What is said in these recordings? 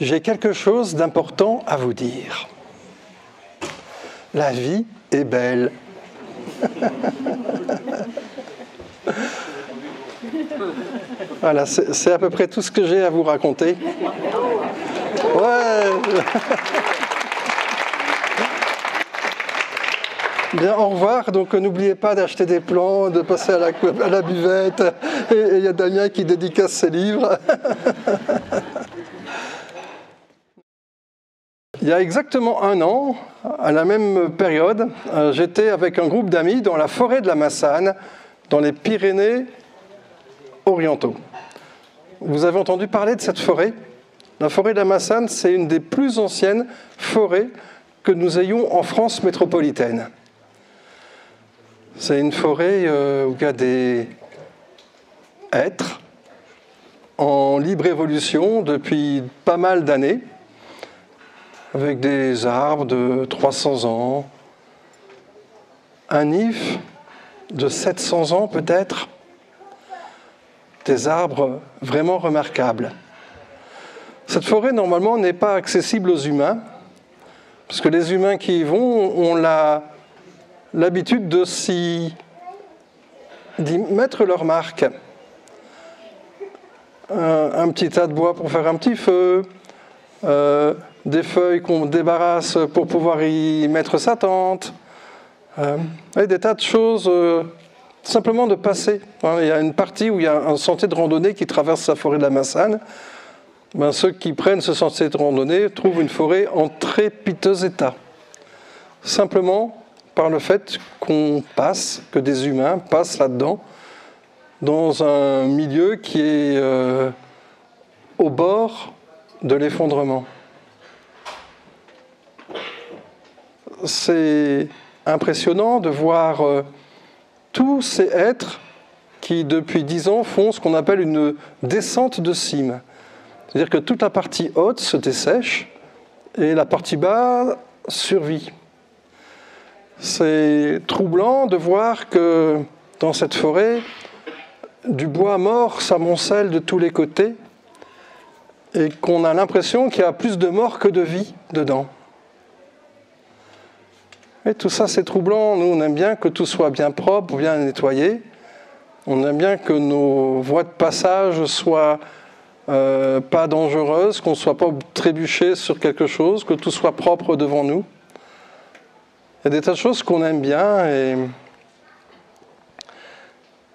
j'ai quelque chose d'important à vous dire. La vie est belle. Voilà, c'est à peu près tout ce que j'ai à vous raconter. Ouais. Bien, au revoir. Donc, n'oubliez pas d'acheter des plans, de passer à la buvette. Et il y a Damien qui dédicace ses livres. Il y a exactement un an, à la même période, j'étais avec un groupe d'amis dans la forêt de la Massane, dans les Pyrénées orientaux. Vous avez entendu parler de cette forêt ? La forêt de la Massane, c'est une des plus anciennes forêts que nous ayons en France métropolitaine. C'est une forêt où il y a des hêtres en libre évolution depuis pas mal d'années, avec des arbres de 300 ans, un if de 700 ans peut-être, des arbres vraiment remarquables. Cette forêt, normalement, n'est pas accessible aux humains, parce que les humains qui y vont ont l'habitude d'y mettre leur marque. Un petit tas de bois pour faire un petit feu, des feuilles qu'on débarrasse pour pouvoir y mettre sa tente, et des tas de choses, simplement de passer. Il y a une partie où il y a un sentier de randonnée qui traverse la forêt de la Massane. Ceux qui prennent ce sentier de randonnée trouvent une forêt en très piteux état. Simplement par le fait que des humains passent là-dedans, dans un milieu qui est au bord de l'effondrement. C'est impressionnant de voir tous ces êtres qui, depuis 10 ans, font ce qu'on appelle une descente de cime. C'est-à-dire que toute la partie haute se dessèche et la partie basse survit. C'est troublant de voir que dans cette forêt, du bois mort s'amoncelle de tous les côtés et qu'on a l'impression qu'il y a plus de morts que de vie dedans. Et tout ça, c'est troublant. Nous, on aime bien que tout soit bien propre, bien nettoyé. On aime bien que nos voies de passage soient pas dangereuses, qu'on ne soit pas trébuché sur quelque chose, que tout soit propre devant nous. Il y a des tas de choses qu'on aime bien et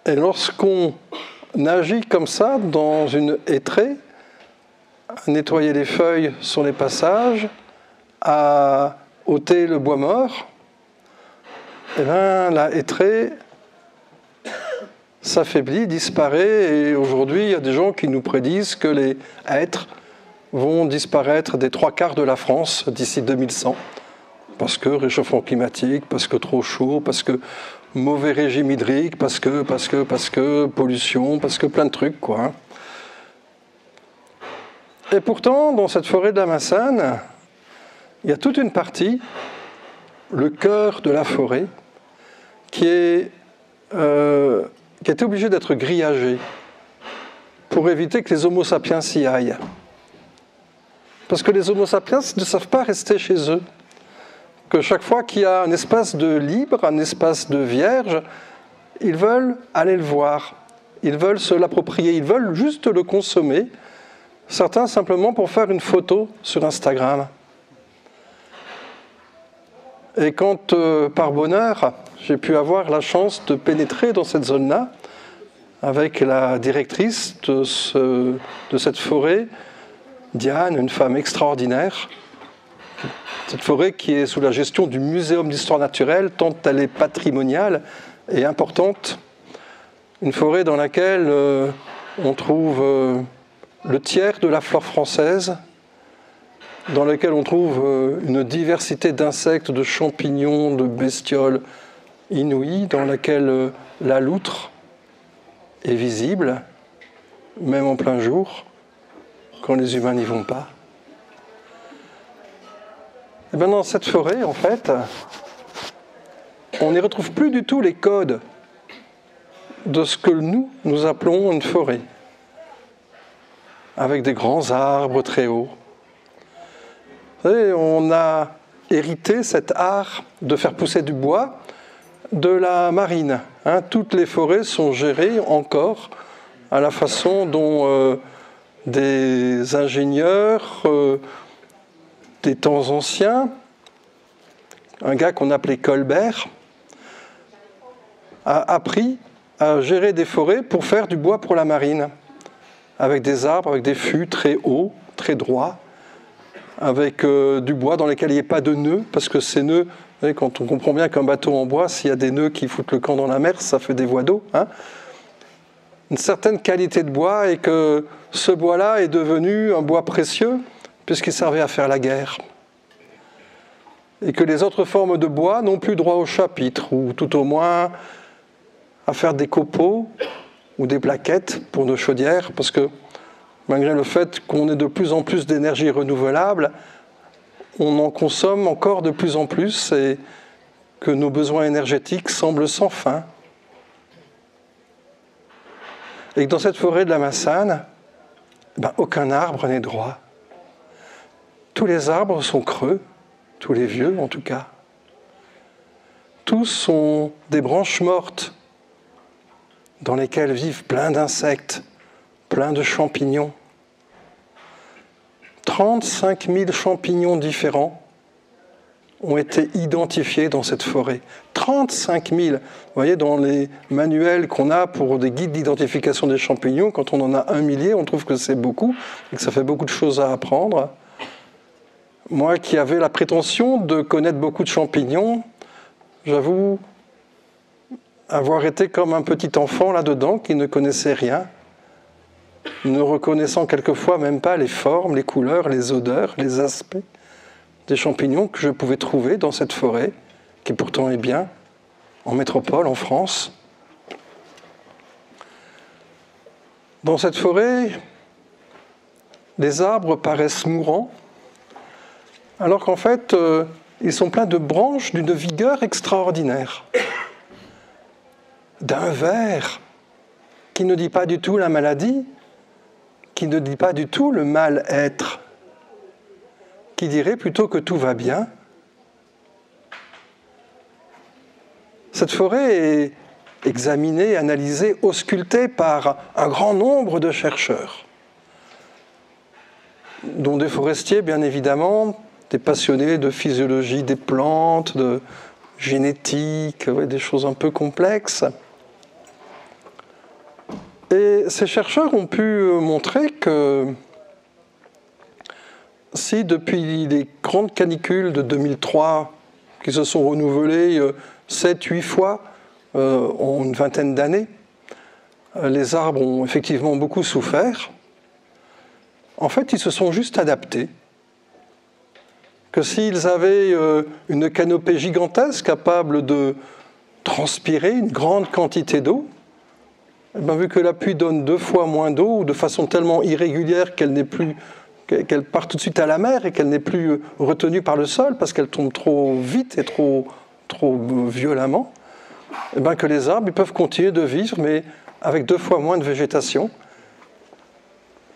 lorsqu'on agit comme ça dans une hêtraie, à nettoyer les feuilles sur les passages, à ôter le bois mort, eh bien, la hêtraie s'affaiblit, disparaît, et aujourd'hui, il y a des gens qui nous prédisent que les hêtres vont disparaître des 3/4 de la France d'ici 2100, parce que réchauffement climatique, parce que trop chaud, parce que mauvais régime hydrique, parce que pollution, parce que plein de trucs, quoi. Et pourtant, dans cette forêt de la Massane, il y a toute une partie, le cœur de la forêt, qui a été obligé d'être grillagé pour éviter que les Homo sapiens s'y aillent. Parce que les Homo sapiens ne savent pas rester chez eux. Que chaque fois qu'il y a un espace de libre, un espace de vierge, ils veulent aller le voir. Ils veulent se l'approprier, ils veulent juste le consommer. Certains simplement pour faire une photo sur Instagram. Et quand, par bonheur, j'ai pu avoir la chance de pénétrer dans cette zone-là, avec la directrice de cette forêt, Diane, une femme extraordinaire, cette forêt qui est sous la gestion du Muséum d'histoire naturelle, tant elle est patrimoniale et importante, une forêt dans laquelle on trouve le tiers de la flore française, dans laquelle on trouve une diversité d'insectes, de champignons, de bestioles inouïes, dans laquelle la loutre est visible, même en plein jour, quand les humains n'y vont pas. Et bien dans cette forêt, en fait, on n'y retrouve plus du tout les codes de ce que nous appelons une forêt, avec des grands arbres très hauts, savez, on a hérité cet art de faire pousser du bois de la marine. Toutes les forêts sont gérées encore à la façon dont des ingénieurs des temps anciens, un gars qu'on appelait Colbert, a appris à gérer des forêts pour faire du bois pour la marine, avec des arbres, avec des fûts très hauts, très droits, avec du bois dans lesquels il n'y ait pas de nœuds, parce que ces nœuds, vous savez, quand on comprend bien qu'un bateau en bois, s'il y a des nœuds qui foutent le camp dans la mer, ça fait des voies d'eau. Une certaine qualité de bois, et que ce bois-là est devenu un bois précieux, puisqu'il servait à faire la guerre. Et que les autres formes de bois n'ont plus droit au chapitre, ou tout au moins à faire des copeaux ou des plaquettes pour nos chaudières, parce que malgré le fait qu'on ait de plus en plus d'énergie renouvelable, on en consomme encore de plus en plus et que nos besoins énergétiques semblent sans fin. Et que dans cette forêt de la Massane, aucun arbre n'est droit. Tous les arbres sont creux, tous les vieux en tout cas. Tous sont des branches mortes dans lesquelles vivent plein d'insectes, plein de champignons. 35 000 champignons différents ont été identifiés dans cette forêt. 35 000. Vous voyez, dans les manuels qu'on a pour des guides d'identification des champignons, quand on en a 1 millier, on trouve que c'est beaucoup et que ça fait beaucoup de choses à apprendre. Moi qui avais la prétention de connaître beaucoup de champignons, j'avoue avoir été comme un petit enfant là-dedans qui ne connaissait rien, ne reconnaissant quelquefois même pas les formes, les couleurs, les odeurs, les aspects des champignons que je pouvais trouver dans cette forêt, qui pourtant est bien en métropole, en France. Dans cette forêt, les arbres paraissent mourants, alors qu'en fait, ils sont pleins de branches d'une vigueur extraordinaire, d'un vert qui ne dit pas du tout la maladie, qui ne dit pas du tout le mal-être, qui dirait plutôt que tout va bien. Cette forêt est examinée, analysée, auscultée par un grand nombre de chercheurs, dont des forestiers, bien évidemment, des passionnés de physiologie des plantes, de génétique, des choses un peu complexes. Et ces chercheurs ont pu montrer que si depuis les grandes canicules de 2003, qui se sont renouvelées 7-8 fois en une vingtaine d'années, les arbres ont effectivement beaucoup souffert, en fait ils se sont juste adaptés. Que s'ils avaient une canopée gigantesque capable de transpirer une grande quantité d'eau, vu que la pluie donne 2 fois moins d'eau, de façon tellement irrégulière qu'elle part tout de suite à la mer et qu'elle n'est plus retenue par le sol parce qu'elle tombe trop vite et trop violemment, que les arbres ils peuvent continuer de vivre, mais avec 2 fois moins de végétation.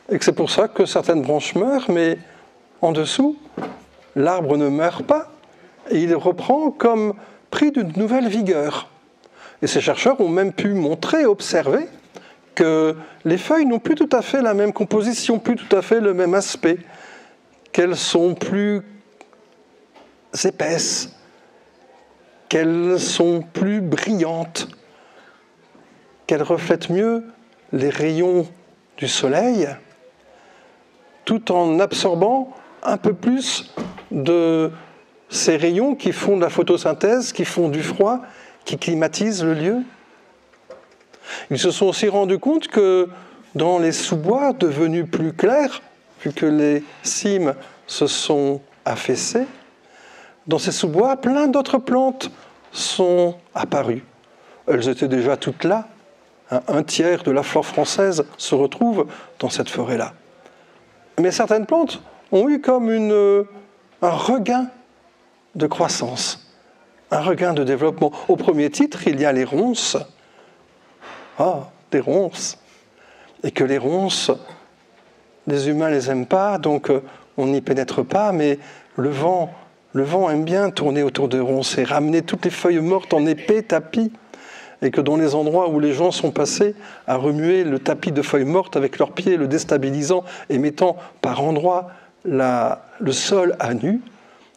Et que c'est pour ça que certaines branches meurent, mais en dessous, l'arbre ne meurt pas et il reprend comme pris d'une nouvelle vigueur. Et ces chercheurs ont même pu montrer, observer, que les feuilles n'ont plus tout à fait la même composition, plus tout à fait le même aspect, qu'elles sont plus épaisses, qu'elles sont plus brillantes, qu'elles reflètent mieux les rayons du soleil, tout en absorbant un peu plus de ces rayons qui font de la photosynthèse, qui font du froid, qui climatisent le lieu. Ils se sont aussi rendus compte que dans les sous-bois devenus plus clairs, vu que les cimes se sont affaissées, dans ces sous-bois, plein d'autres plantes sont apparues. Elles étaient déjà toutes là. Un tiers de la flore française se retrouve dans cette forêt-là. Mais certaines plantes ont eu comme un regain de croissance, un regain de développement. Au premier titre, il y a les ronces. Des ronces. Et que les ronces, les humains ne les aiment pas, donc on n'y pénètre pas, mais Le vent aime bien tourner autour de ronces et ramener toutes les feuilles mortes en épais tapis. Et que dans les endroits où les gens sont passés à remuer le tapis de feuilles mortes avec leurs pieds, le déstabilisant et mettant par endroits le sol à nu,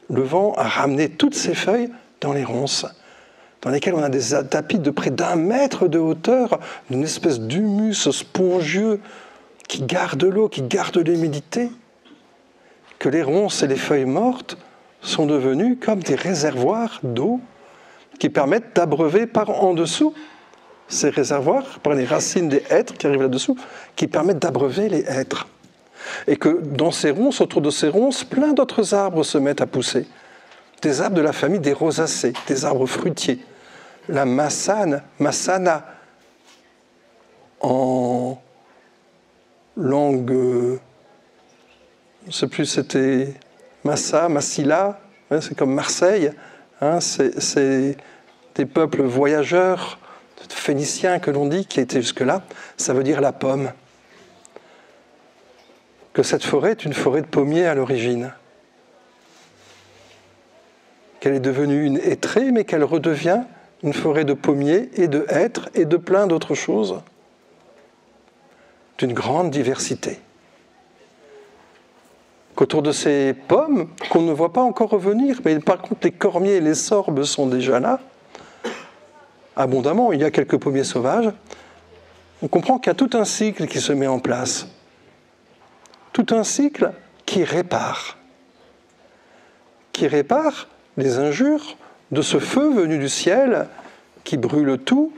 le vent a ramené toutes ces feuilles dans les ronces, dans lesquelles on a des tapis de près d'1 mètre de hauteur, d'une espèce d'humus spongieux qui garde l'eau, qui garde l'humidité, que les ronces et les feuilles mortes sont devenues comme des réservoirs d'eau qui permettent d'abreuver par en dessous ces réservoirs, par les racines des hêtres qui arrivent là-dessous, qui permettent d'abreuver les hêtres. Et que dans ces ronces, autour de ces ronces, plein d'autres arbres se mettent à pousser. Des arbres de la famille des rosacées, des arbres fruitiers. La massana, en langue, je ne sais plus, c'était Massila, hein, c'est comme Marseille, hein, c'est des peuples voyageurs, phéniciens que l'on dit, qui étaient jusque-là, ça veut dire la pomme. Que cette forêt est une forêt de pommiers à l'origine. Qu'elle est devenue une hêtrée, mais qu'elle redevient une forêt de pommiers et de hêtres et de plein d'autres choses, d'une grande diversité. Qu'autour de ces pommes, qu'on ne voit pas encore revenir, mais par contre les cormiers et les sorbes sont déjà là, abondamment, il y a quelques pommiers sauvages, on comprend qu'il y a tout un cycle qui se met en place. Tout un cycle qui répare les injures de ce feu venu du ciel qui brûle tout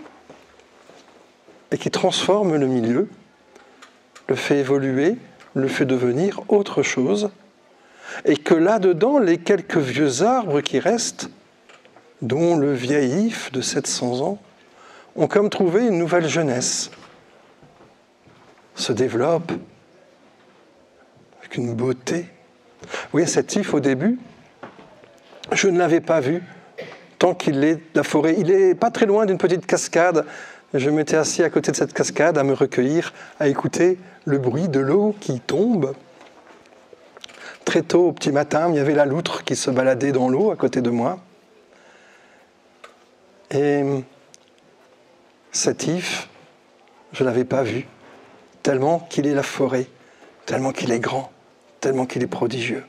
et qui transforme le milieu, le fait évoluer, le fait devenir autre chose, et que là-dedans, les quelques vieux arbres qui restent, dont le vieil if de 700 ans, ont comme trouvé une nouvelle jeunesse, se développent avec une beauté. Vous voyez, cet if, au début, je ne l'avais pas vu tant qu'il est de la forêt. Il n'est pas très loin d'une petite cascade. Je m'étais assis à côté de cette cascade à me recueillir, à écouter le bruit de l'eau qui tombe. Très tôt, au petit matin, il y avait la loutre qui se baladait dans l'eau à côté de moi. Et cet if, je ne l'avais pas vu, tellement qu'il est la forêt, tellement qu'il est grand, tellement qu'il est prodigieux.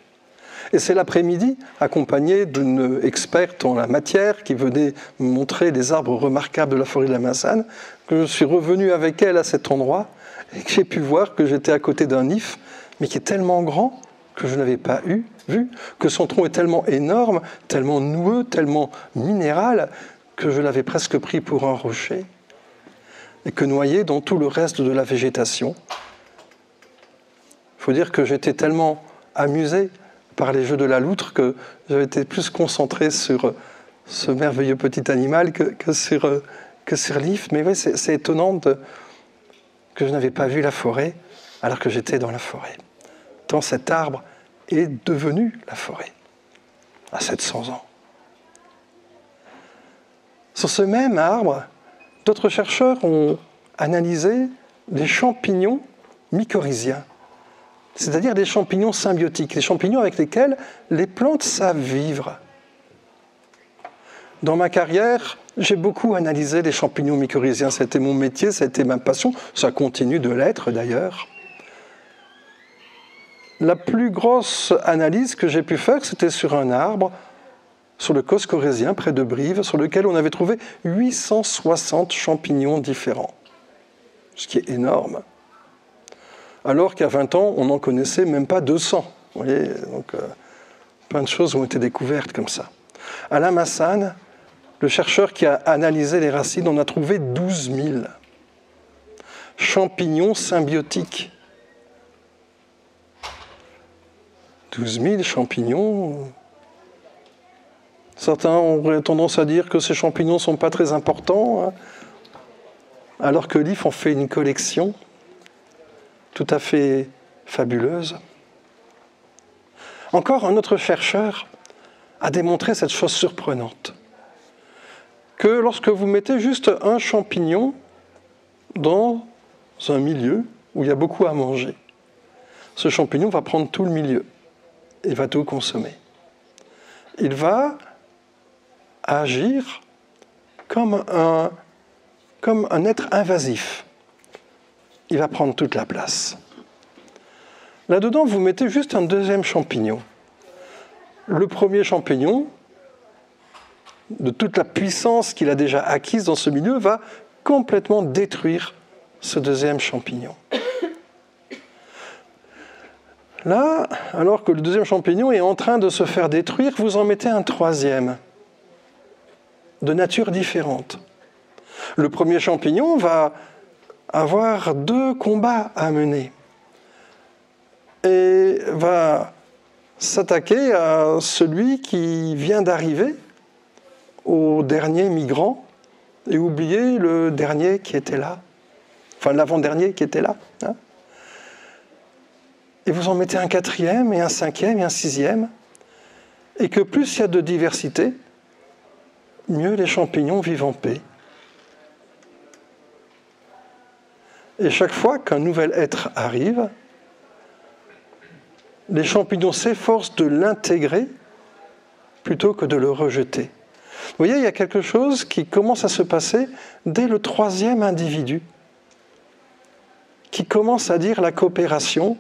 Et c'est l'après-midi, accompagné d'une experte en la matière qui venait me montrer les arbres remarquables de la forêt de la Massane, que je suis revenu avec elle à cet endroit et que j'ai pu voir que j'étais à côté d'un if, mais qui est tellement grand que je n'avais pas vu, que son tronc est tellement énorme, tellement noueux, tellement minéral, que je l'avais presque pris pour un rocher, et que noyé dans tout le reste de la végétation. Il faut dire que j'étais tellement amusé par les jeux de la loutre que j'avais été plus concentré sur ce merveilleux petit animal que sur l'if. Mais oui, c'est étonnant que je n'avais pas vu la forêt alors que j'étais dans la forêt. Tant cet arbre est devenu la forêt, à 700 ans. Sur ce même arbre, d'autres chercheurs ont analysé des champignons mycorhiziens, c'est-à-dire des champignons symbiotiques, des champignons avec lesquels les plantes savent vivre. Dans ma carrière, j'ai beaucoup analysé les champignons mycorhiziens. C'était mon métier, c'était ma passion. Ça continue de l'être d'ailleurs. La plus grosse analyse que j'ai pu faire, c'était sur un arbre, sur le Causse corrézien, près de Brive, sur lequel on avait trouvé 860 champignons différents. Ce qui est énorme. Alors qu'à 20 ans, on n'en connaissait même pas 200. Vous voyez, donc plein de choses ont été découvertes comme ça. À la Massane, le chercheur qui a analysé les racines en a trouvé 12 000 champignons symbiotiques. 12 000 champignons. Certains auraient tendance à dire que ces champignons ne sont pas très importants, hein, alors que l'IF en fait une collection tout à fait fabuleuse. Encore un autre chercheur a démontré cette chose surprenante, que lorsque vous mettez juste un champignon dans un milieu où il y a beaucoup à manger, ce champignon va prendre tout le milieu et va tout consommer. il va agir comme un être invasif. Il va prendre toute la place. Là-dedans, vous mettez juste un deuxième champignon. Le premier champignon, de toute la puissance qu'il a déjà acquise dans ce milieu, va complètement détruire ce deuxième champignon. Là, alors que le deuxième champignon est en train de se faire détruire, vous en mettez un troisième, de nature différente. Le premier champignon va avoir 2 combats à mener et va s'attaquer à celui qui vient d'arriver, au dernier migrant, et oublier le dernier qui était là, enfin l'avant-dernier qui était là. Hein. Et vous en mettez un 4e, et un 5e, et un 6e, et que plus il y a de diversité, mieux les champignons vivent en paix. Et chaque fois qu'un nouvel être arrive, les champignons s'efforcent de l'intégrer plutôt que de le rejeter. Vous voyez, il y a quelque chose qui commence à se passer dès le 3e individu, qui commence à dire la coopération,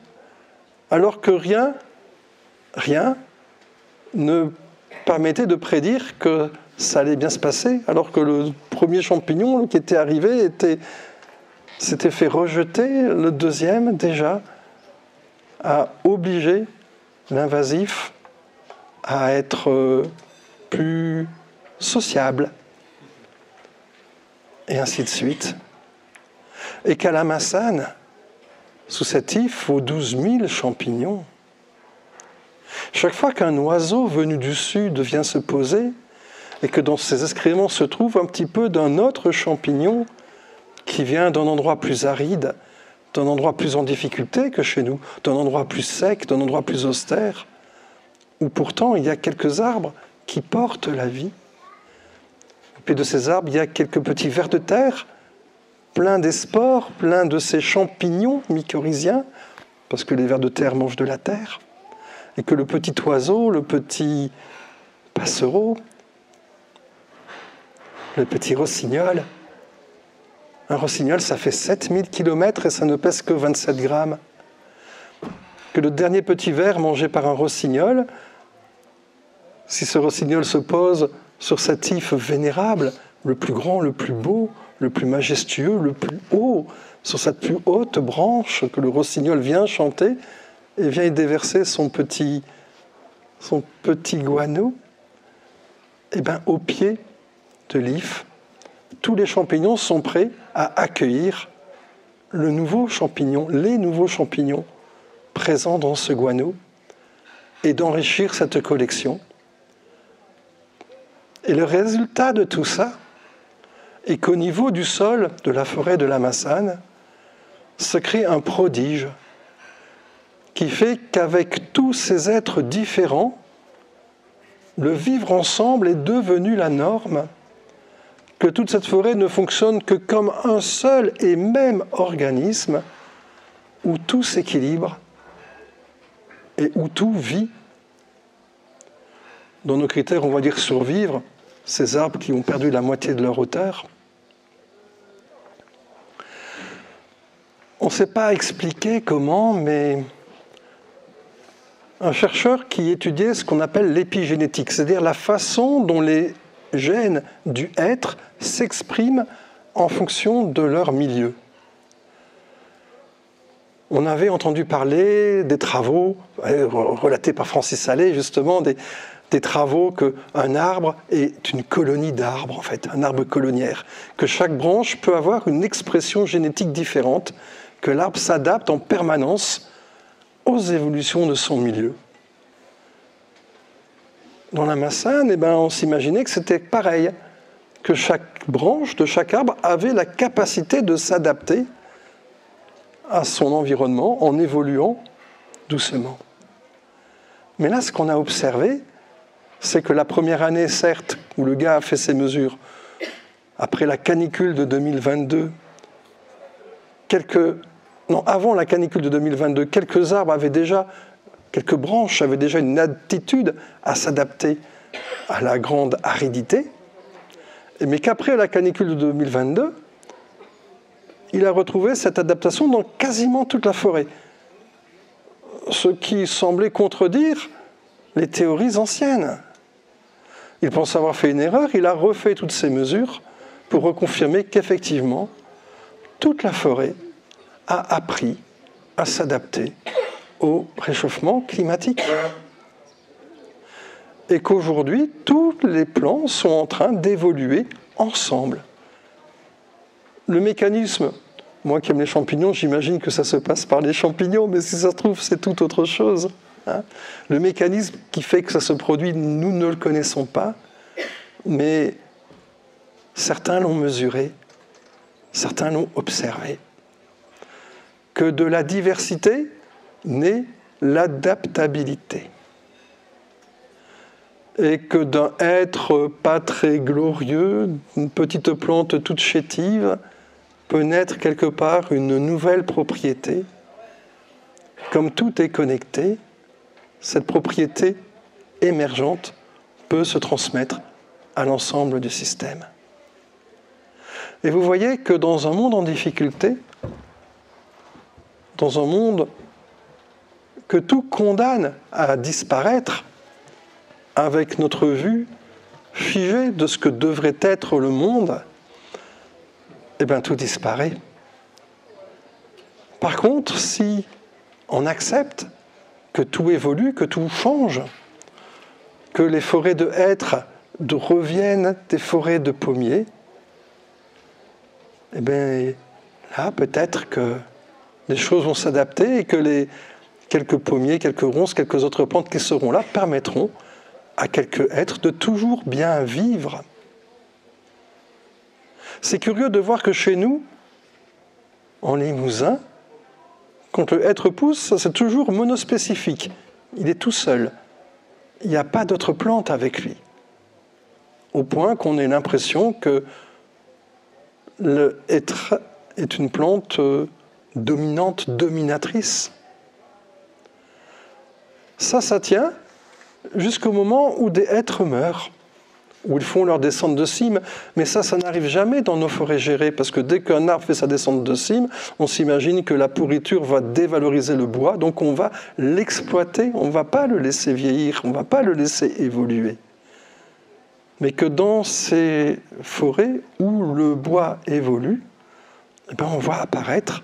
alors que rien ne permettait de prédire que ça allait bien se passer, alors que le premier champignon qui était arrivé s'était fait rejeter, le deuxième déjà a obligé l'invasif à être plus sociable, et ainsi de suite. Et qu'à la Massane, sous cet if, il faut 12 000 champignons. Chaque fois qu'un oiseau venu du sud vient se poser, et que dans ses excréments se trouve un petit peu d'un autre champignon qui vient d'un endroit plus aride, d'un endroit plus en difficulté que chez nous, d'un endroit plus sec, d'un endroit plus austère, où pourtant il y a quelques arbres qui portent la vie. Et puis de ces arbres, il y a quelques petits vers de terre, pleins d'espores, pleins de ces champignons mycorhiziens, parce que les vers de terre mangent de la terre, et que le petit oiseau, le petit passereau, le petit rossignol, un rossignol, ça fait 7000 km et ça ne pèse que 27 grammes. Que le dernier petit ver mangé par un rossignol, si ce rossignol se pose sur cet if vénérable, le plus grand, le plus beau, le plus majestueux, le plus haut, sur cette plus haute branche que le rossignol vient chanter, et vient y déverser son petit guano, et bien au pied de l'if, tous les champignons sont prêts à accueillir les nouveaux champignons présents dans ce guano et d'enrichir cette collection. Et le résultat de tout ça est qu'au niveau du sol de la forêt de la Massane se crée un prodige qui fait qu'avec tous ces êtres différents, le vivre ensemble est devenu la norme, que toute cette forêt ne fonctionne que comme un seul et même organisme où tout s'équilibre et où tout vit. Dans nos critères, on va dire survivre, ces arbres qui ont perdu la moitié de leur hauteur. On ne sait pas expliquer comment, mais un chercheur qui étudiait ce qu'on appelle l'épigénétique, c'est-à-dire la façon dont les gènes du être s'expriment en fonction de leur milieu. On avait entendu parler des travaux, relatés par Francis Salé, justement, des travaux qu'un arbre est une colonie d'arbres, en fait, un arbre coloniaire, que chaque branche peut avoir une expression génétique différente, que l'arbre s'adapte en permanence aux évolutions de son milieu. Dans la Massane, on s'imaginait que c'était pareil, que chaque branche de chaque arbre avait la capacité de s'adapter à son environnement en évoluant doucement. Mais là, ce qu'on a observé, c'est que la première année, certes, où le gars a fait ses mesures, après la canicule de 2022, avant la canicule de 2022, quelques branches avaient déjà une aptitude à s'adapter à la grande aridité, mais qu'après la canicule de 2022, il a retrouvé cette adaptation dans quasiment toute la forêt. Ce qui semblait contredire les théories anciennes. Il pense avoir fait une erreur, il a refait toutes ces mesures pour reconfirmer qu'effectivement, toute la forêt a appris à s'adapter au réchauffement climatique. Et qu'aujourd'hui, tous les plants sont en train d'évoluer ensemble. Le mécanisme, moi qui aime les champignons, j'imagine que ça se passe par les champignons, mais si ça se trouve, c'est tout autre chose. Le mécanisme qui fait que ça se produit, nous ne le connaissons pas, mais certains l'ont mesuré, certains l'ont observé. Que de la diversité naît l'adaptabilité. Et que d'un être pas très glorieux, une petite plante toute chétive, peut naître quelque part une nouvelle propriété. Comme tout est connecté, cette propriété émergente peut se transmettre à l'ensemble du système. Et vous voyez que dans un monde en difficulté, dans un monde que tout condamne à disparaître, avec notre vue figée de ce que devrait être le monde, eh bien tout disparaît. Par contre, si on accepte que tout évolue, que tout change, que les forêts de hêtres reviennent des forêts de pommiers, eh bien là, peut-être que les choses vont s'adapter et que les quelques pommiers, quelques ronces, quelques autres plantes qui seront là permettront à quelques êtres de toujours bien vivre. C'est curieux de voir que chez nous, en Limousin, quand le hêtre pousse, c'est toujours monospécifique. Il est tout seul. Il n'y a pas d'autres plantes avec lui. Au point qu'on ait l'impression que le hêtre est une plante dominante, dominatrice. Ça tient jusqu'au moment où des êtres meurent, où ils font leur descente de cime. Mais ça n'arrive jamais dans nos forêts gérées, parce que dès qu'un arbre fait sa descente de cime, on s'imagine que la pourriture va dévaloriser le bois, donc on va l'exploiter, on ne va pas le laisser vieillir, on ne va pas le laisser évoluer. Mais que dans ces forêts où le bois évolue, eh bien on voit apparaître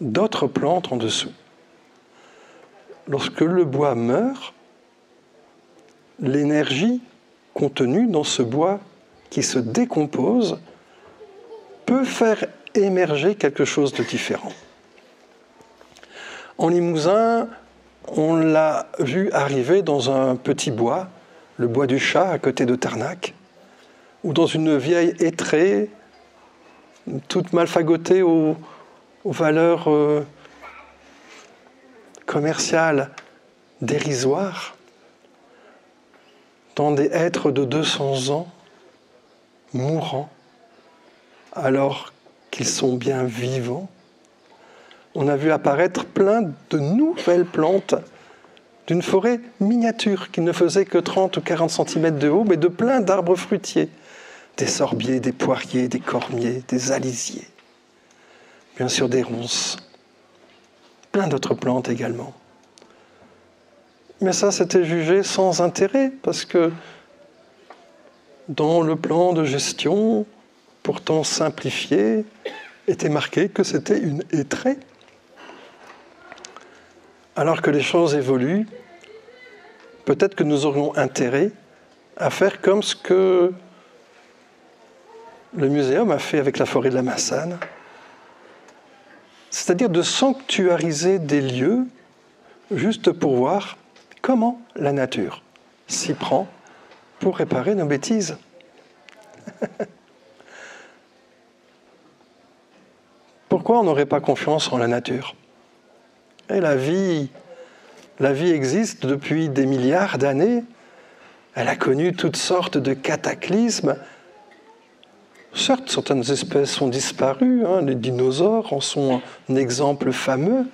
d'autres plantes en dessous. Lorsque le bois meurt, l'énergie contenue dans ce bois qui se décompose peut faire émerger quelque chose de différent. En Limousin, on l'a vu arriver dans un petit bois, le bois du Chat à côté de Tarnac, ou dans une vieille hêtraie, toute mal fagotée aux valeurs commerciales dérisoires, dans des êtres de 200 ans, mourants, alors qu'ils sont bien vivants. On a vu apparaître plein de nouvelles plantes d'une forêt miniature qui ne faisait que 30 ou 40 cm de haut, mais de plein d'arbres fruitiers. Des sorbiers, des poiriers, des cormiers, des alisiers. Bien sûr des ronces. Plein d'autres plantes également. Mais ça, c'était jugé sans intérêt, parce que dans le plan de gestion, pourtant simplifié, était marqué que c'était une hêtraie. Alors que les choses évoluent, peut-être que nous aurions intérêt à faire comme ce que le muséum a fait avec la forêt de la Massane, c'est-à-dire de sanctuariser des lieux juste pour voir comment la nature s'y prend pour réparer nos bêtises. Pourquoi on n'aurait pas confiance en la nature ? Et la vie existe depuis des milliards d'années. Elle a connu toutes sortes de cataclysmes. Certes, certaines espèces ont disparu, les dinosaures en sont un exemple fameux.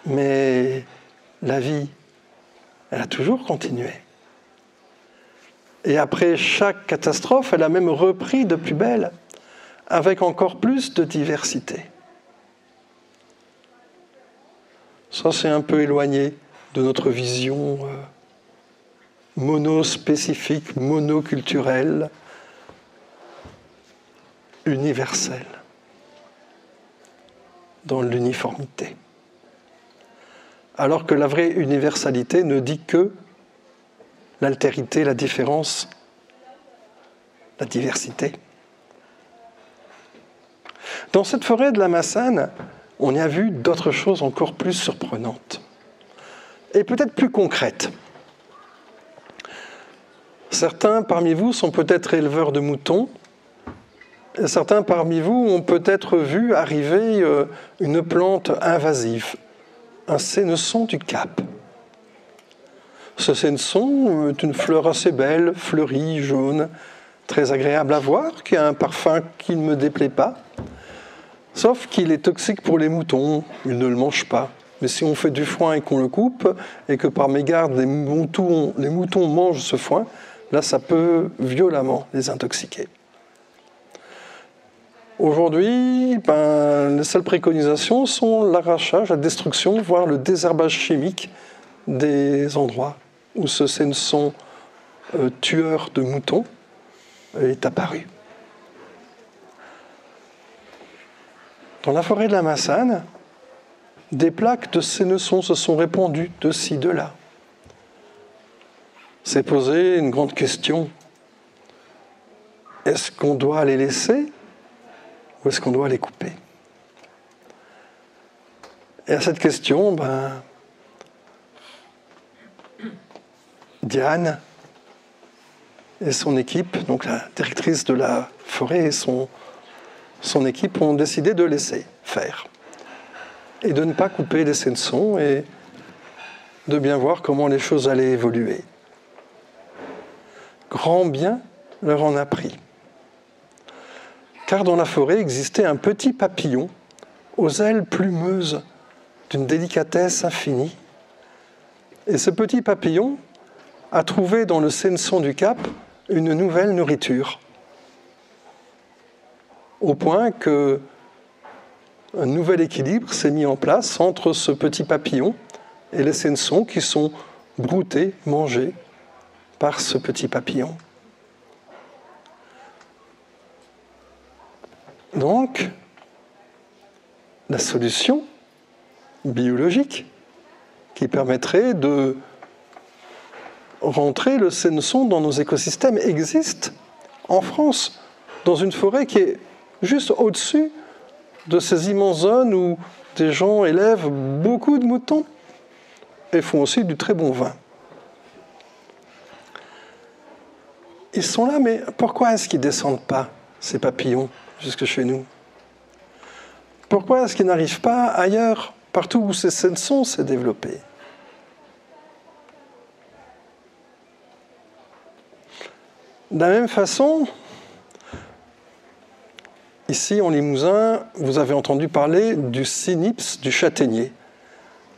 Mais la vie, elle a toujours continué. Et après chaque catastrophe, elle a même repris de plus belle, avec encore plus de diversité. Ça, c'est un peu éloigné de notre vision monospécifique, monoculturelle, universelle, dans l'uniformité. Alors que la vraie universalité ne dit que l'altérité, la différence, la diversité. Dans cette forêt de la Massane, on y a vu d'autres choses encore plus surprenantes et peut-être plus concrètes. Certains parmi vous sont peut-être éleveurs de moutons, et certains parmi vous ont peut-être vu arriver une plante invasive, un sénesson du Cap. Ce sénesson est une fleur assez belle, fleurie, jaune, très agréable à voir, qui a un parfum qui ne me déplaît pas, sauf qu'il est toxique pour les moutons, ils ne le mangent pas. Mais si on fait du foin et qu'on le coupe, et que par mégarde les moutons mangent ce foin, là ça peut violemment les intoxiquer. Aujourd'hui, les seules préconisations sont l'arrachage, la destruction, voire le désherbage chimique des endroits où ce sénesson tueur de moutons est apparu. Dans la forêt de la Massane, des plaques de sénesson se sont répandues de ci, de là. C'est posé une grande question. Est-ce qu'on doit les laisser ou est-ce qu'on doit les couper? Et à cette question, Diane et son équipe, donc la directrice de la forêt et son équipe ont décidé de laisser faire et de ne pas couper les sénessons et de bien voir comment les choses allaient évoluer. Grand bien leur en a pris. Car dans la forêt existait un petit papillon aux ailes plumeuses d'une délicatesse infinie. Et ce petit papillon a trouvé dans le sénesson du Cap une nouvelle nourriture. Au point qu'un nouvel équilibre s'est mis en place entre ce petit papillon et les sénessons qui sont broutés, mangés par ce petit papillon. Donc, la solution biologique qui permettrait de rentrer le sénesson dans nos écosystèmes existe en France, dans une forêt qui est juste au-dessus de ces immenses zones où des gens élèvent beaucoup de moutons et font aussi du très bon vin. Ils sont là, mais pourquoi est-ce qu'ils ne descendent pas, ces papillons, jusque chez nous? Pourquoi est-ce qu'ils n'arrivent pas ailleurs, partout où ces sénessons s'est développé? De la même façon, ici en Limousin, vous avez entendu parler du cynips du châtaignier.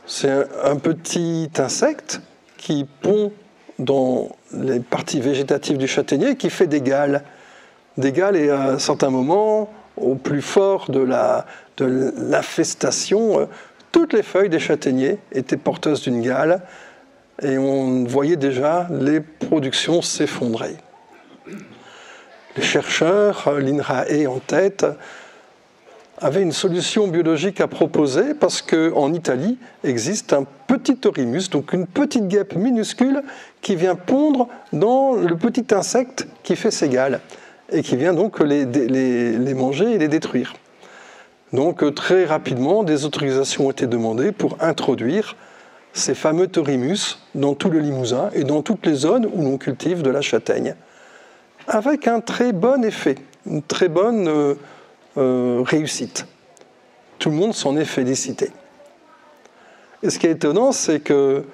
C'est un petit insecte qui pond dans les parties végétatives du châtaignier qui fait des galles. Des galles, et à un certain moment, au plus fort de l'infestation, toutes les feuilles des châtaigniers étaient porteuses d'une gale et on voyait déjà les productions s'effondrer. Les chercheurs, l'INRAE en tête, avaient une solution biologique à proposer parce qu'en Italie existe un petit Eurymus, donc une petite guêpe minuscule qui vient pondre dans le petit insecte qui fait ses galles et qui vient donc les manger et les détruire. Donc très rapidement, des autorisations ont été demandées pour introduire ces fameux Eurymus dans tout le Limousin et dans toutes les zones où l'on cultive de la châtaigne, avec un très bon effet, une très bonne réussite. Tout le monde s'en est félicité. Et ce qui est étonnant, c'est que,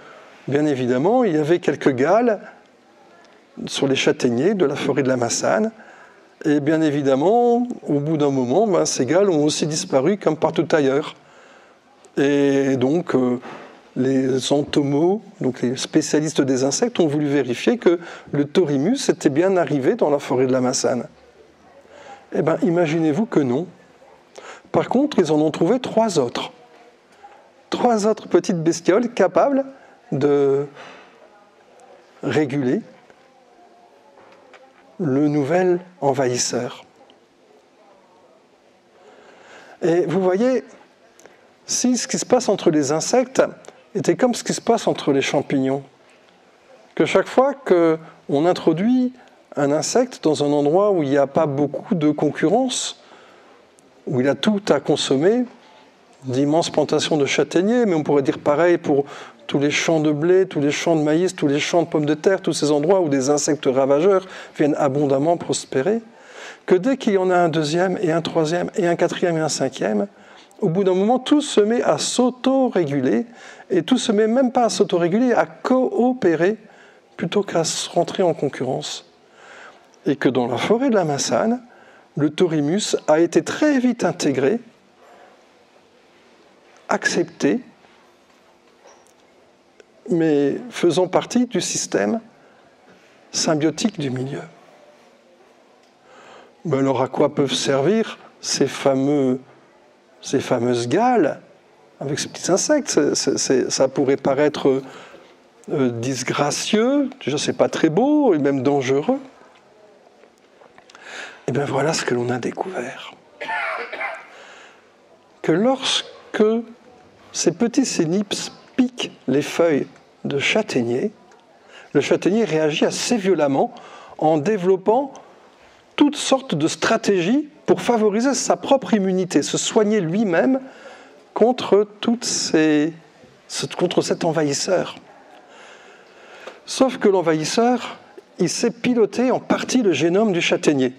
bien évidemment, il y avait quelques galles sur les châtaigniers de la forêt de la Massane, et bien évidemment, au bout d'un moment, ces galles ont aussi disparu comme partout ailleurs. Et donc, les entomos, donc les spécialistes des insectes, ont voulu vérifier que le thorimus était bien arrivé dans la forêt de la Massane. Eh bien, imaginez-vous que non. Par contre, ils en ont trouvé 3 autres. 3 autres petites bestioles capables de réguler le nouvel envahisseur. Et vous voyez, si ce qui se passe entre les insectes était comme ce qui se passe entre les champignons, que chaque fois qu'on introduit un insecte dans un endroit où il n'y a pas beaucoup de concurrence, où il a tout à consommer, d'immenses plantations de châtaigniers, mais on pourrait dire pareil pour tous les champs de blé, tous les champs de maïs, tous les champs de pommes de terre, tous ces endroits où des insectes ravageurs viennent abondamment prospérer, que dès qu'il y en a un deuxième, et un troisième, et un quatrième, et un cinquième, au bout d'un moment, tout se met à s'auto-réguler, et tout se met même pas à s'auto-réguler, à coopérer, plutôt qu'à se rentrer en concurrence. Et que dans la forêt de la Massane, le thorimus a été très vite intégré, accepté, mais faisant partie du système symbiotique du milieu. Mais alors à quoi peuvent servir ces fameuses gales avec ces petits insectes? Ça pourrait paraître disgracieux, déjà c'est pas très beau et même dangereux. Et bien voilà ce que l'on a découvert. Que lorsque ces petits cynips piquent les feuilles de châtaignier, le châtaignier réagit assez violemment en développant toutes sortes de stratégies pour favoriser sa propre immunité, se soigner lui-même contre cet envahisseur. Sauf que l'envahisseur, il sait piloter en partie le génome du châtaignier.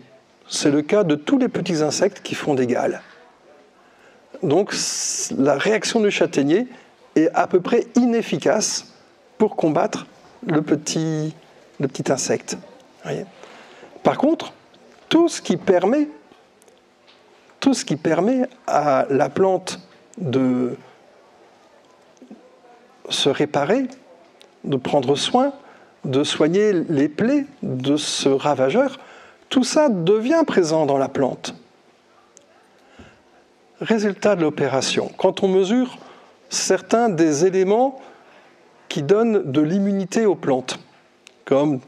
C'est le cas de tous les petits insectes qui font des gales. Donc la réaction du châtaignier est à peu près inefficace pour combattre le petit insecte. Voyez. Par contre, tout ce qui permet à la plante de se réparer, de prendre soin, de soigner les plaies de ce ravageur, tout ça devient présent dans la plante. Résultat de l'opération, quand on mesure certains des éléments qui donnent de l'immunité aux plantes, comme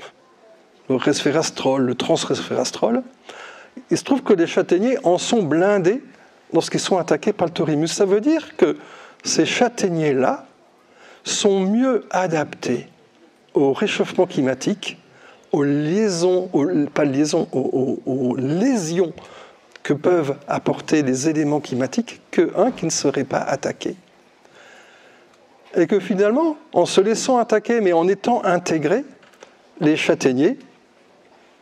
le resveratrol, le transresveratrol, il se trouve que les châtaigniers en sont blindés lorsqu'ils sont attaqués par le thorimus. Ça veut dire que ces châtaigniers-là sont mieux adaptés au réchauffement climatique, aux lésions que peuvent apporter les éléments climatiques qu'un qui ne serait pas attaqué. Et que finalement, en se laissant attaquer, mais en étant intégrés, les châtaigniers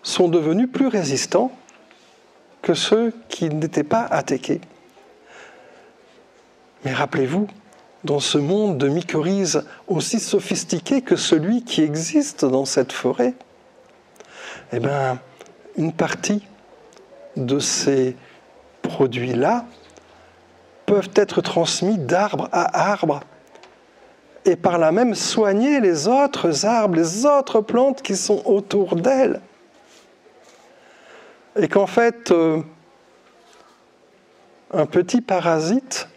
sont devenus plus résistants que ceux qui n'étaient pas attaqués. Mais rappelez-vous, dans ce monde de mycorhizes aussi sophistiqué que celui qui existe dans cette forêt, eh bien, une partie de ces produits-là peuvent être transmis d'arbre à arbre et par là même soigner les autres arbres, les autres plantes qui sont autour d'elles. Et qu'en fait, un petit parasite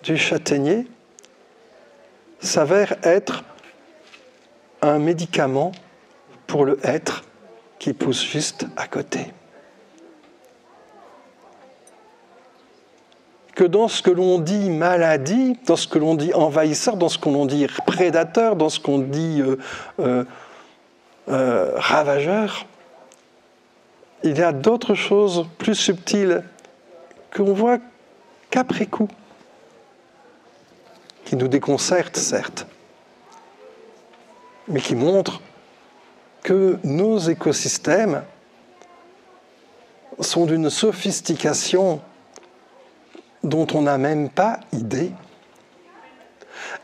du châtaignier s'avère être un médicament pour le hêtre qui pousse juste à côté. Que dans ce que l'on dit maladie, dans ce que l'on dit envahisseur, dans ce que l'on dit prédateur, dans ce qu'on dit ravageur, il y a d'autres choses plus subtiles qu'on voit qu'après coup, qui nous déconcertent, certes, mais qui montrent que nos écosystèmes sont d'une sophistication dont on n'a même pas idée.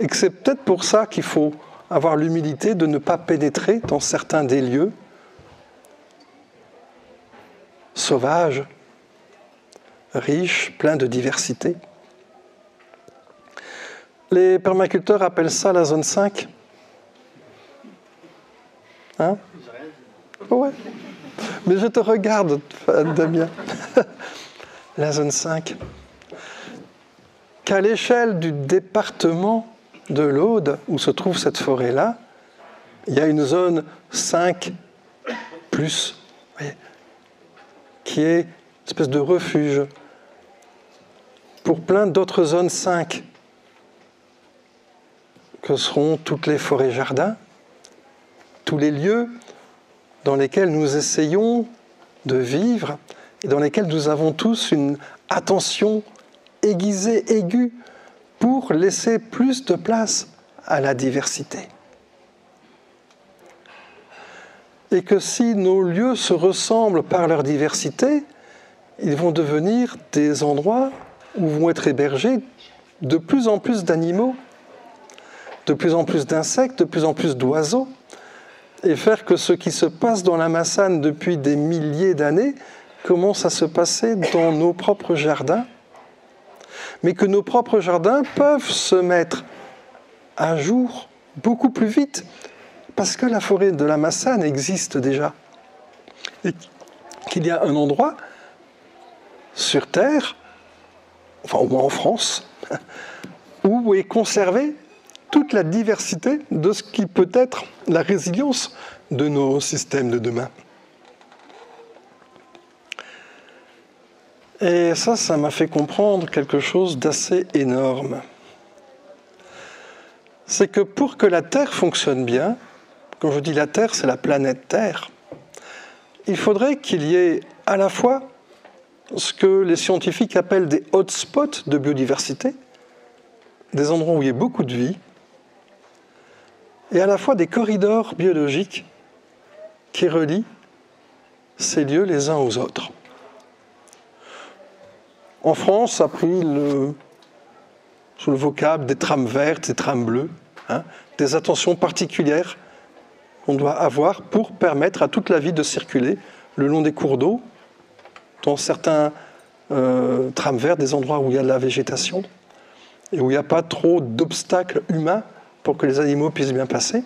Et que c'est peut-être pour ça qu'il faut avoir l'humilité de ne pas pénétrer dans certains des lieux sauvages, riches, pleins de diversité. Les permaculteurs appellent ça la zone 5. Hein? Ouais. Mais je te regarde, Damien. La zone 5. Qu'à l'échelle du département de l'Aude, où se trouve cette forêt-là, il y a une zone 5+, qui est une espèce de refuge pour plein d'autres zones 5, que seront toutes les forêts-jardins, tous les lieux dans lesquels nous essayons de vivre et dans lesquels nous avons tous une attention aiguisée, aiguë, pour laisser plus de place à la diversité. Et que si nos lieux se ressemblent par leur diversité, ils vont devenir des endroits où vont être hébergés de plus en plus d'animaux, de plus en plus d'insectes, de plus en plus d'oiseaux, et faire que ce qui se passe dans la Massane depuis des milliers d'années commence à se passer dans nos propres jardins, mais que nos propres jardins peuvent se mettre à jour beaucoup plus vite, parce que la forêt de la Massane existe déjà. Et qu'il y a un endroit sur Terre, enfin au moins en France, où est conservée toute la diversité de ce qui peut être la résilience de nos systèmes de demain. Et ça m'a fait comprendre quelque chose d'assez énorme. C'est que pour que la Terre fonctionne bien, quand je dis la Terre, c'est la planète Terre, il faudrait qu'il y ait à la fois ce que les scientifiques appellent des hotspots de biodiversité, des endroits où il y a beaucoup de vie, et à la fois des corridors biologiques qui relient ces lieux les uns aux autres. En France, ça a pris sous le vocable des trames vertes, des trames bleues, des attentions particulières qu'on doit avoir pour permettre à toute la vie de circuler le long des cours d'eau, dans certains trames vertes, des endroits où il y a de la végétation et où il n'y a pas trop d'obstacles humains pour que les animaux puissent bien passer.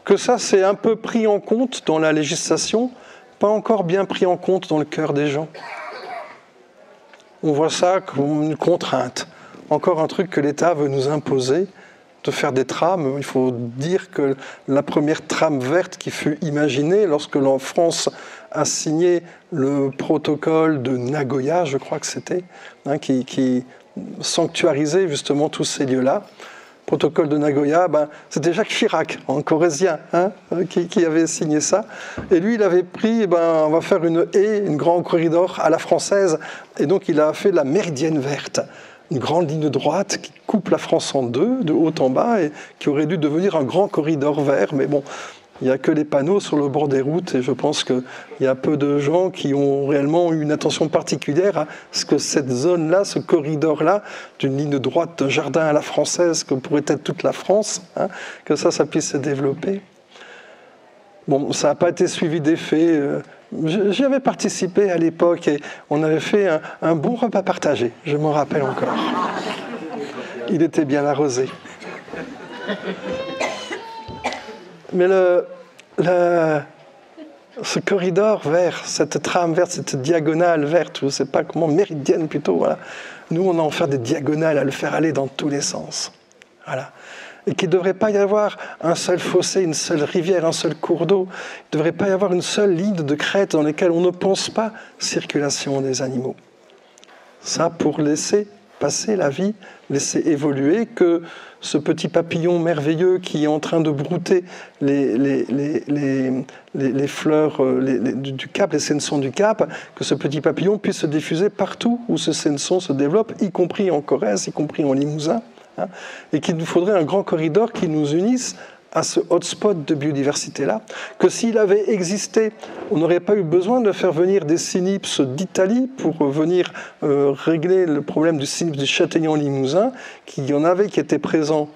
Que ça, c'est un peu pris en compte dans la législation, pas encore bien pris en compte dans le cœur des gens. On voit ça comme une contrainte. Encore un truc que l'État veut nous imposer, de faire des trames. Il faut dire que la première trame verte qui fut imaginée lorsque la France a signé le protocole de Nagoya, je crois que c'était, qui sanctuarisait justement tous ces lieux-là. Protocole de Nagoya, c'était Jacques Chirac, un corésien, qui avait signé ça. Et lui, il avait pris, on va faire une haie, un grand corridor à la française. Et donc, il a fait la méridienne verte, une grande ligne droite qui coupe la France en deux, de haut en bas, et qui aurait dû devenir un grand corridor vert. Mais bon, il n'y a que les panneaux sur le bord des routes, et je pense qu'il y a peu de gens qui ont réellement eu une attention particulière à ce que cette zone-là, ce corridor-là, d'une ligne droite d'un jardin à la française, que pourrait être toute la France, que ça puisse se développer. Bon, ça n'a pas été suivi d'effet. J'y avais participé à l'époque, et on avait fait un bon repas partagé, je m'en rappelle encore. Il était bien arrosé. Mais ce corridor vert, cette trame verte, cette diagonale verte, je ne sais pas comment, méridienne plutôt, voilà. Nous, on a en faire des diagonales, à le faire aller dans tous les sens. Voilà. Et qu'il ne devrait pas y avoir un seul fossé, une seule rivière, un seul cours d'eau. Il ne devrait pas y avoir une seule ligne de crête dans laquelle on ne pense pas circulation des animaux. Ça, pour laisser passer la vie, laisser évoluer, que ce petit papillon merveilleux qui est en train de brouter les fleurs du Cap, les sénessons du Cap, que ce petit papillon puisse se diffuser partout où ce sénesson se développe, y compris en Corrèze, y compris en Limousin, et qu'il nous faudrait un grand corridor qui nous unisse à ce hotspot de biodiversité-là, que s'il avait existé, on n'aurait pas eu besoin de faire venir des cynips d'Italie pour venir régler le problème du cynips du Châtaignon limousin, qu'il y en avait qui étaient présents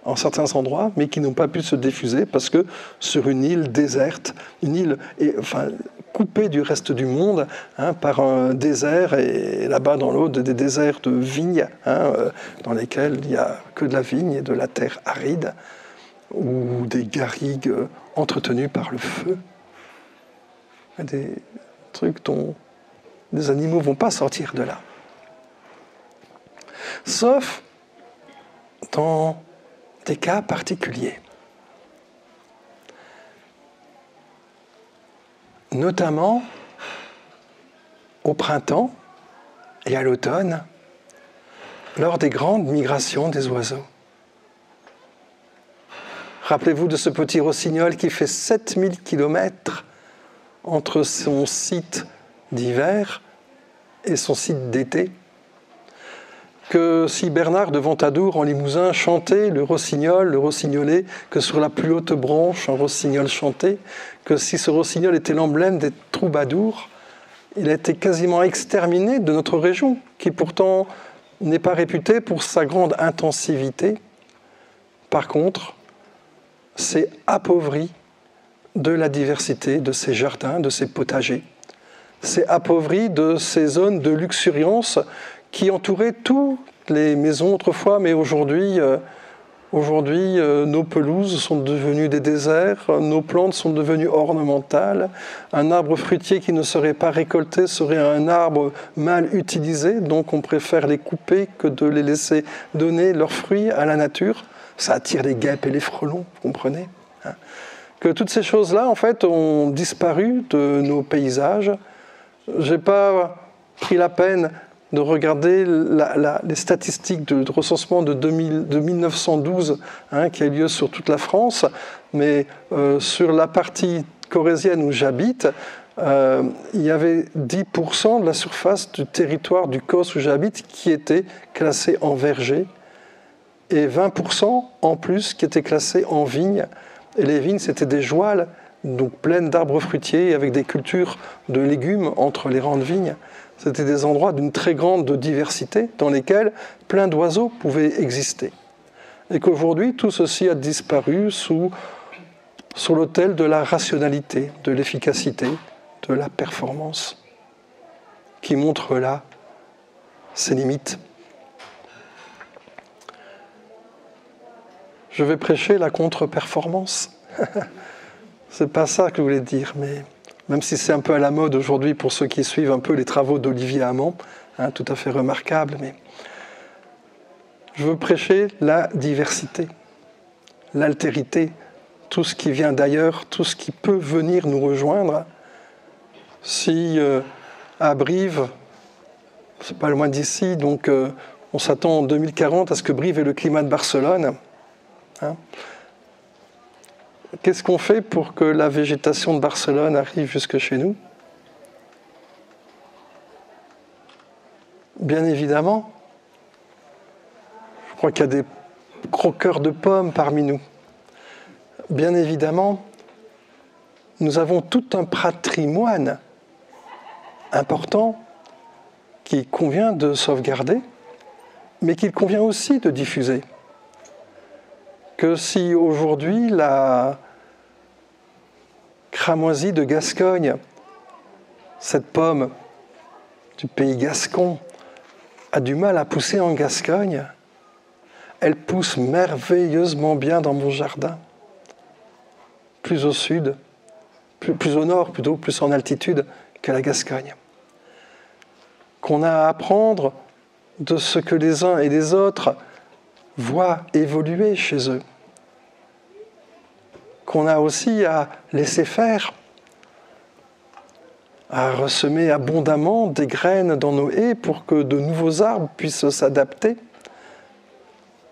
en certains endroits, mais qui n'ont pas pu se diffuser parce que sur une île déserte, une île coupés du reste du monde par un désert, et là-bas dans l'autre, des déserts de vignes, dans lesquels il n'y a que de la vigne et de la terre aride, ou des garrigues entretenues par le feu. Des trucs dont les animaux ne vont pas sortir de là. Sauf dans des cas particuliers. Notamment au printemps et à l'automne, lors des grandes migrations des oiseaux. Rappelez-vous de ce petit rossignol qui fait 7000 km entre son site d'hiver et son site d'été. Que si Bernard de Ventadour en Limousin chantait le rossignolet, que sur la plus haute branche un rossignol chantait, que si ce rossignol était l'emblème des troubadours, il a été quasiment exterminé de notre région, qui pourtant n'est pas réputée pour sa grande intensivité. Par contre, c'est appauvri de la diversité de ses jardins, de ses potagers. C'est appauvri de ces zones de luxuriance qui entouraient toutes les maisons autrefois, mais aujourd'hui, nos pelouses sont devenues des déserts, nos plantes sont devenues ornementales. Un arbre fruitier qui ne serait pas récolté serait un arbre mal utilisé, donc on préfère les couper que de les laisser donner leurs fruits à la nature. Ça attire les guêpes et les frelons, vous comprenez ? Que toutes ces choses-là, en fait, ont disparu de nos paysages. Je n'ai pas pris la peine de regarder les statistiques de recensement de 1912 qui a eu lieu sur toute la France, mais sur la partie corrézienne où j'habite, il y avait 10% de la surface du territoire du COS où j'habite qui était classée en verger et 20% en plus qui étaient classés en vignes. Et les vignes, c'était des jouales, donc pleines d'arbres fruitiers avec des cultures de légumes entre les rangs de vignes. C'était des endroits d'une très grande diversité dans lesquels plein d'oiseaux pouvaient exister. Et qu'aujourd'hui, tout ceci a disparu sur l'autel de la rationalité, de l'efficacité, de la performance, qui montre là ses limites. Je vais prêcher la contre-performance. C'est pas ça que je voulais dire, mais même si c'est un peu à la mode aujourd'hui pour ceux qui suivent un peu les travaux d'Olivier Hamon, tout à fait remarquable, mais je veux prêcher la diversité, l'altérité, tout ce qui vient d'ailleurs, tout ce qui peut venir nous rejoindre. Si à Brive, c'est pas loin d'ici, donc on s'attend en 2040 à ce que Brive ait le climat de Barcelone. Qu'est-ce qu'on fait pour que la végétation de Barcelone arrive jusque chez nous ? Bien évidemment, je crois qu'il y a des croqueurs de pommes parmi nous. Bien évidemment, nous avons tout un patrimoine important qu'il convient de sauvegarder, mais qu'il convient aussi de diffuser. Que si aujourd'hui la cramoisie de Gascogne, cette pomme du pays gascon, a du mal à pousser en Gascogne, elle pousse merveilleusement bien dans mon jardin, plus au sud, plus au nord plutôt, plus en altitude que la Gascogne. Qu'on a à apprendre de ce que les uns et les autres voient évoluer chez eux, qu'on a aussi à laisser faire, à ressemer abondamment des graines dans nos haies pour que de nouveaux arbres puissent s'adapter,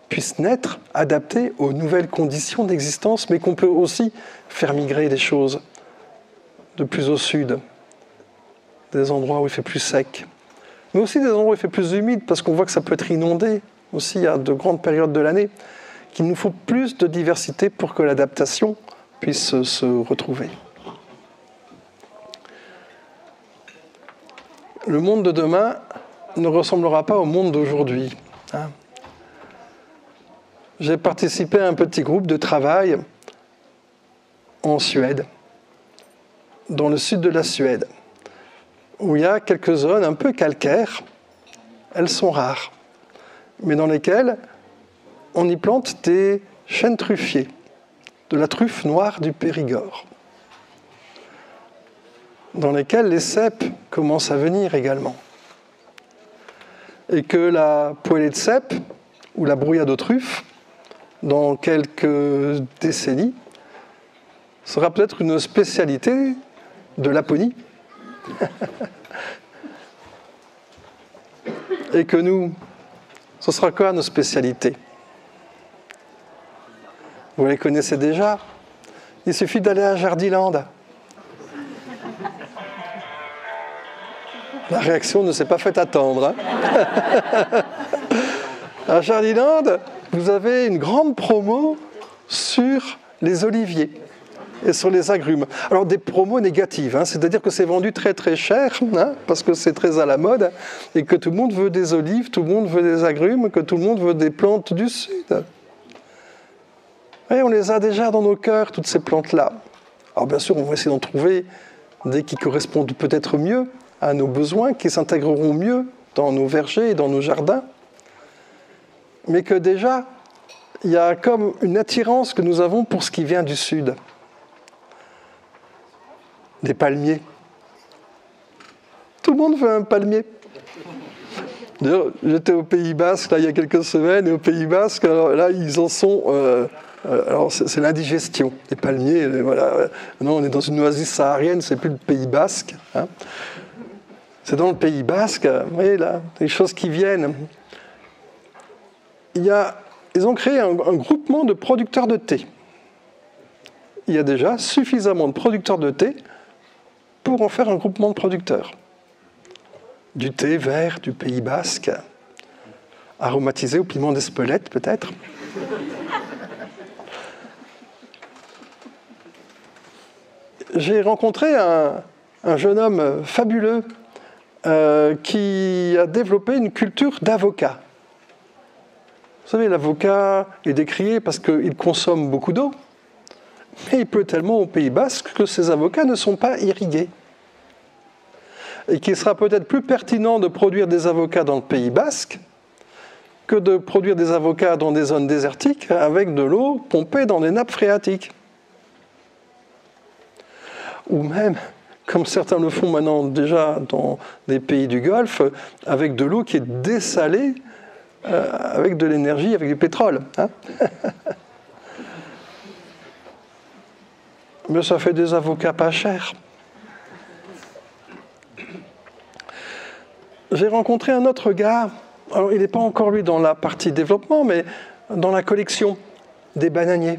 puissent naître, adaptés aux nouvelles conditions d'existence, mais qu'on peut aussi faire migrer des choses de plus au sud, des endroits où il fait plus sec, mais aussi des endroits où il fait plus humide, parce qu'on voit que ça peut être inondé aussi à de grandes périodes de l'année, qu'il nous faut plus de diversité pour que l'adaptation puisse se retrouver. Le monde de demain ne ressemblera pas au monde d'aujourd'hui. J'ai participé à un petit groupe de travail en Suède. dans le sud de la Suède, où il y a quelques zones un peu calcaires, elles sont rares, mais dans lesquelles on y plante des chênes truffiers, de la truffe noire du Périgord, dans lesquelles les cèpes commencent à venir également. Et que la poêlée de cèpes, ou la brouillade aux truffes, dans quelques décennies, sera peut-être une spécialité de Laponie. Et que nous, ce sera quoi nos spécialités? Vous les connaissez déjà. Il suffit d'aller à Jardiland. La réaction ne s'est pas fait attendre. Hein. À Jardiland, vous avez une grande promo sur les oliviers et sur les agrumes. Alors des promos négatives, hein, c'est-à-dire que c'est vendu très très cher, hein, parce que c'est très à la mode, et que tout le monde veut des olives, tout le monde veut des agrumes, que tout le monde veut des plantes du Sud. Et on les a déjà dans nos cœurs, toutes ces plantes-là. Alors bien sûr, on va essayer d'en trouver des qui correspondent peut-être mieux à nos besoins, qui s'intégreront mieux dans nos vergers et dans nos jardins. Mais que déjà, il y a comme une attirance que nous avons pour ce qui vient du Sud. Des palmiers. Tout le monde veut un palmier. D'ailleurs, j'étais au Pays Basque là, il y a quelques semaines, et au Pays Basque, alors, là, ils en sont... alors, c'est l'indigestion des palmiers. Voilà. Non, on est dans une oasis saharienne, c'est plus le Pays Basque. Hein. C'est dans le Pays Basque, vous voyez là, des choses qui viennent. Ils ont créé un groupement de producteurs de thé. Il y a déjà suffisamment de producteurs de thé pour en faire un groupement de producteurs. Du thé vert du Pays Basque, aromatisé au piment d'Espelette peut-être. J'ai rencontré un jeune homme fabuleux qui a développé une culture d'avocat. Vous savez, l'avocat est décrié parce qu'il consomme beaucoup d'eau, mais il pleut tellement au Pays Basque que ces avocats ne sont pas irrigués. Et qu'il sera peut-être plus pertinent de produire des avocats dans le Pays Basque que de produire des avocats dans des zones désertiques avec de l'eau pompée dans des nappes phréatiques. Ou même, comme certains le font maintenant déjà dans des pays du Golfe, avec de l'eau qui est dessalée, avec de l'énergie, avec du pétrole. Hein. Mais ça fait des avocats pas chers. J'ai rencontré un autre gars, alors il n'est pas encore lui dans la partie développement, mais dans la collection des bananiers,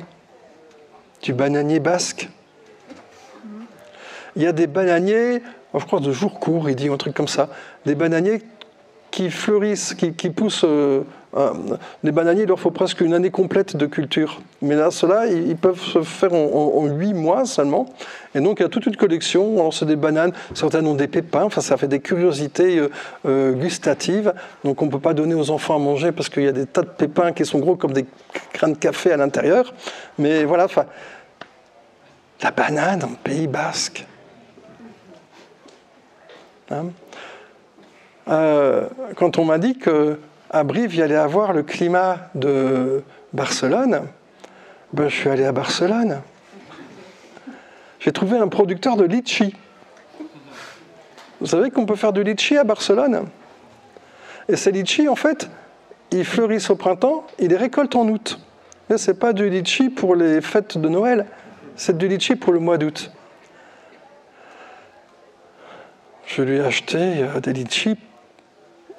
du bananier basque. Il y a des bananiers, je crois de jour court, il dit un truc comme ça, des bananiers qui fleurissent, qui poussent. Les bananiers, il leur faut presque une année complète de culture. Mais là, ceux-là, ils peuvent se faire en 8 mois seulement. Et donc, il y a toute une collection. Alors, c'est des bananes, certaines ont des pépins, enfin, ça fait des curiosités gustatives. Donc, on ne peut pas donner aux enfants à manger parce qu'il y a des tas de pépins qui sont gros comme des grains de café à l'intérieur. Mais voilà, enfin, la banane dans le Pays Basque. Hein? Quand on m'a dit qu'à Brive, il y allait avoir le climat de Barcelone, ben, je suis allé à Barcelone. J'ai trouvé un producteur de litchi. Vous savez qu'on peut faire du litchi à Barcelone? Et ces litchis, en fait, ils fleurissent au printemps, ils les récoltent en août. Mais ce n'est pas du litchi pour les fêtes de Noël, c'est du litchi pour le mois d'août. Je lui ai acheté des litchis.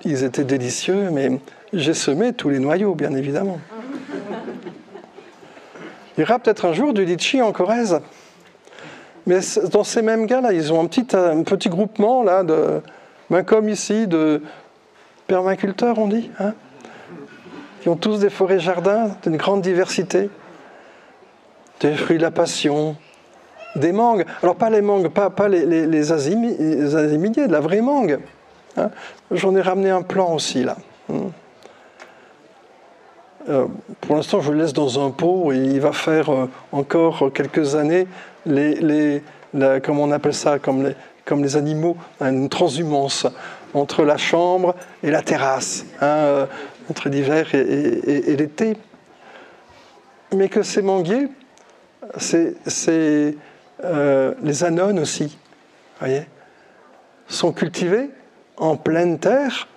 Ils étaient délicieux, mais j'ai semé tous les noyaux, bien évidemment. Il y aura peut-être un jour du litchi en Corrèze. Mais dans ces mêmes gars-là, ils ont un petit groupement, là, comme ici, de permaculteurs, on dit, hein, qui ont tous des forêts-jardins d'une grande diversité. Des fruits de la passion, des mangues. Alors, pas les mangues, pas les aziminiers, de la vraie mangue. Hein. J'en ai ramené un plant aussi, là. Pour l'instant, je le laisse dans un pot et il va faire encore quelques années les comme on appelle ça, comme les animaux, hein, une transhumance entre la chambre et la terrasse, hein, entre l'hiver et l'été. Mais que ces manguiers, les anones aussi, voyez, sont cultivés en pleine terre,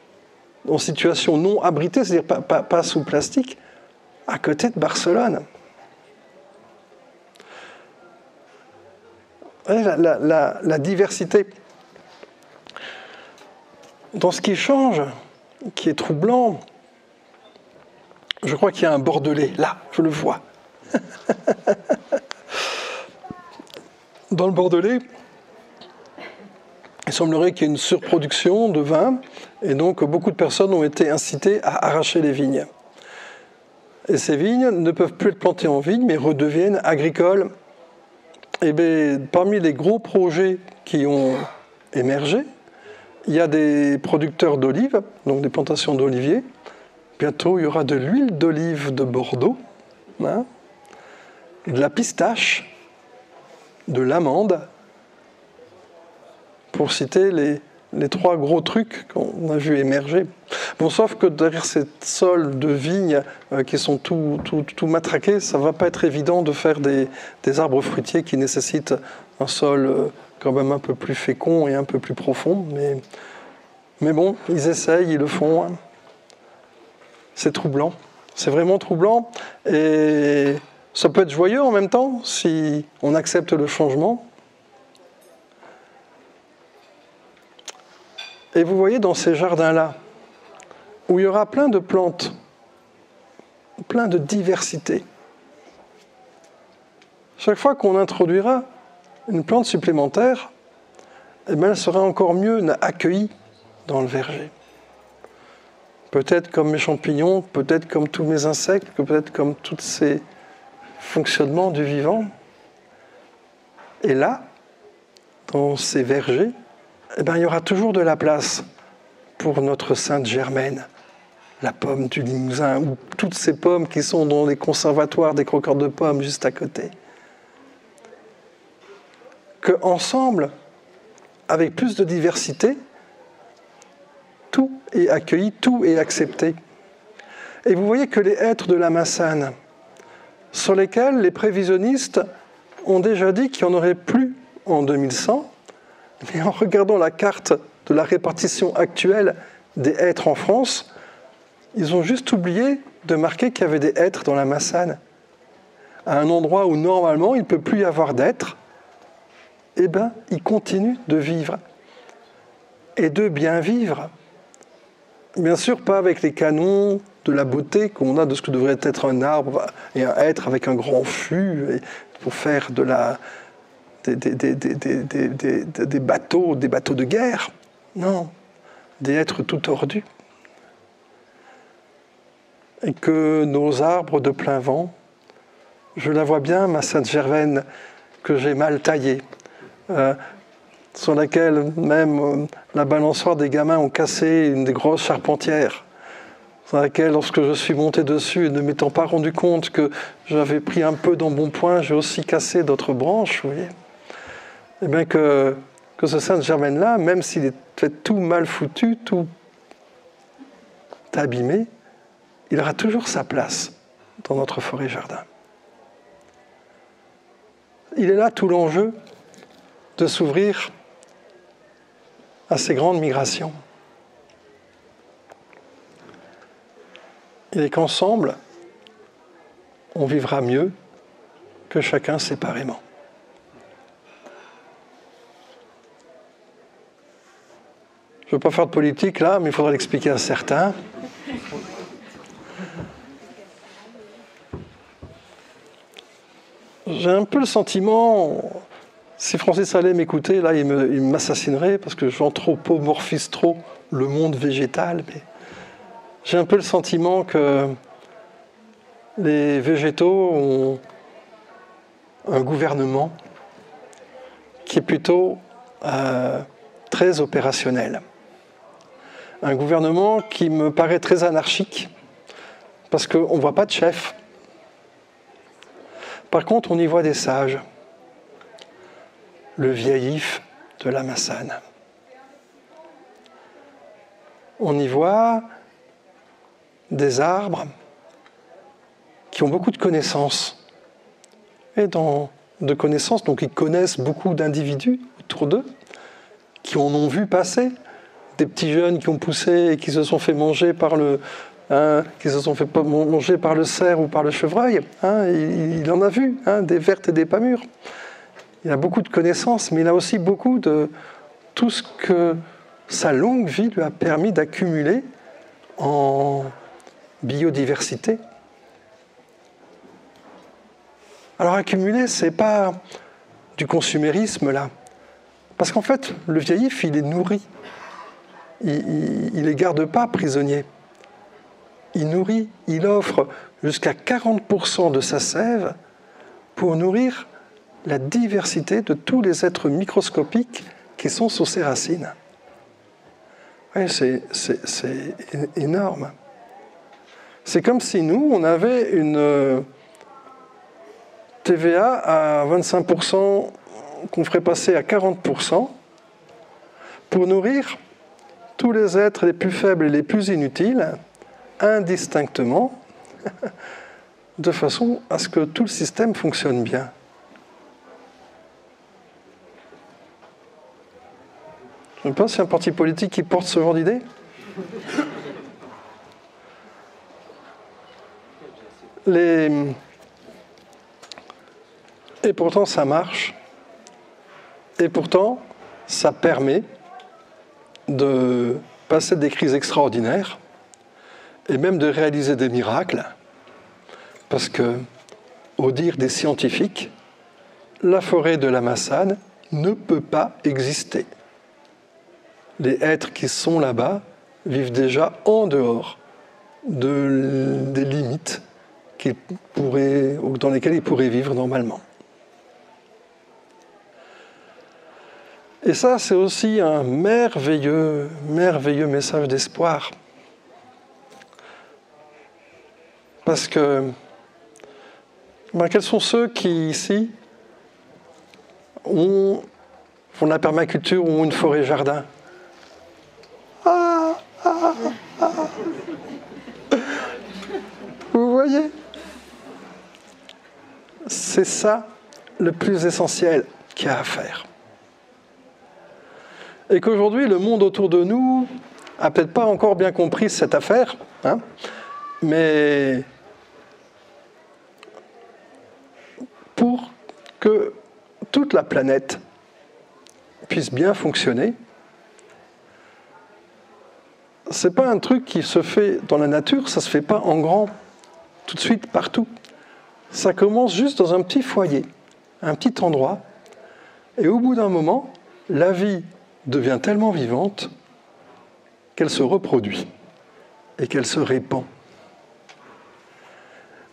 en situation non abritée, c'est-à-dire pas sous plastique, à côté de Barcelone. Voyez, la diversité. Dans ce qui change, qui est troublant, je crois qu'il y a un Bordelais, là, je le vois. Dans le Bordelais, il semblerait qu'il y ait une surproduction de vin, et donc beaucoup de personnes ont été incitées à arracher les vignes. Et ces vignes ne peuvent plus être plantées en vigne, mais redeviennent agricoles. Et bien, parmi les gros projets qui ont émergé, il y a des producteurs d'olives, donc des plantations d'oliviers. Bientôt, il y aura de l'huile d'olive de Bordeaux, hein, de la pistache, de l'amande, pour citer les trois gros trucs qu'on a vu émerger. Bon, sauf que derrière ces sols de vignes qui sont tout matraqués, ça ne va pas être évident de faire des arbres fruitiers qui nécessitent un sol quand même un peu plus fécond et un peu plus profond. Mais bon, ils essayent, ils le font. Hein. C'est troublant. C'est vraiment troublant. Et ça peut être joyeux en même temps si on accepte le changement. Et vous voyez dans ces jardins-là, où il y aura plein de plantes, plein de diversité. Chaque fois qu'on introduira une plante supplémentaire, eh bien, elle sera encore mieux accueillie dans le verger. Peut-être comme mes champignons, peut-être comme tous mes insectes, peut-être comme tous ces fonctionnements du vivant. Et là, dans ces vergers, eh bien, il y aura toujours de la place pour notre Sainte Germaine, la pomme du Limousin, ou toutes ces pommes qui sont dans les conservatoires des croqueurs de pommes juste à côté. Qu'ensemble, avec plus de diversité, tout est accueilli, tout est accepté. Et vous voyez que les hêtres de la Massane, sur lesquels les prévisionnistes ont déjà dit qu'il n'y en aurait plus en 2100, mais en regardant la carte de la répartition actuelle des hêtres en France, ils ont juste oublié de marquer qu'il y avait des hêtres dans la Massane. À un endroit où normalement il ne peut plus y avoir d'hêtres, eh bien, ils continuent de vivre. Et de bien vivre. Bien sûr, pas avec les canons de la beauté qu'on a de ce que devrait être un arbre et un hêtre avec un grand fût pour faire des bateaux de guerre. Non, des êtres tout tordus. Et que nos arbres de plein vent, je la vois bien, ma Sainte Germaine, que j'ai mal taillée, sur laquelle même la balançoire des gamins ont cassé une des grosses charpentières, sur laquelle, lorsque je suis monté dessus et ne m'étant pas rendu compte que j'avais pris un peu d'embonpoint, j'ai aussi cassé d'autres branches, vous voyez. Et bien que ce Sainte-Germaine-là, même s'il est fait tout mal foutu, tout abîmé, il aura toujours sa place dans notre forêt-jardin. Il est là tout l'enjeu de s'ouvrir à ces grandes migrations. Il est qu'ensemble, on vivra mieux que chacun séparément. Je ne veux pas faire de politique là, mais il faudra l'expliquer à certains. J'ai un peu le sentiment, si Francis allait m'écouter, là, il m'assassinerait parce que j'anthropomorphise trop le monde végétal. Mais j'ai un peu le sentiment que les végétaux ont un gouvernement qui est plutôt très opérationnel. Un gouvernement qui me paraît très anarchique parce qu'on ne voit pas de chef. Par contre, on y voit des sages. le vieil if de la Massane. On y voit des arbres qui ont beaucoup de connaissances. Et de connaissances, donc ils connaissent beaucoup d'individus autour d'eux, qui en ont vu passer, des petits jeunes qui ont poussé et qui se sont fait manger par le cerf ou par le chevreuil. Il en a vu, des vertes et des pas mûres. Il a beaucoup de connaissances, mais il a aussi beaucoup de tout ce que sa longue vie lui a permis d'accumuler en biodiversité. Alors accumuler, c'est pas du consumérisme là, parce qu'en fait, le vieil if, il est nourri. Il les garde pas prisonniers. Il nourrit, il offre jusqu'à 40% de sa sève pour nourrir la diversité de tous les êtres microscopiques qui sont sous ses racines. Oui, c'est énorme. C'est comme si nous, on avait une TVA à 25% qu'on ferait passer à 40% pour nourrir tous les êtres les plus faibles et les plus inutiles, indistinctement, de façon à ce que tout le système fonctionne bien. Je ne sais pas si un parti politique qui porte ce genre d'idée. Et pourtant, ça marche. Et pourtant, ça permet de passer des crises extraordinaires et même de réaliser des miracles. Parce que, au dire des scientifiques, la forêt de la Massane ne peut pas exister. Les êtres qui sont là-bas vivent déjà en dehors des limites dans lesquelles ils pourraient vivre normalement. Et ça, c'est aussi un merveilleux message d'espoir. Parce que, quels sont ceux qui, ici, font de la permaculture ou ont une forêt-jardin ? Vous voyez ? C'est ça le plus essentiel qu'il y a à faire. Et qu'aujourd'hui, le monde autour de nous n'a peut-être pas encore bien compris cette affaire, mais pour que toute la planète puisse bien fonctionner, c'est pas un truc qui se fait dans la nature, ça se fait pas en grand, tout de suite, partout. Ça commence juste dans un petit foyer, un petit endroit, et au bout d'un moment, la vie devient tellement vivante qu'elle se reproduit et qu'elle se répand.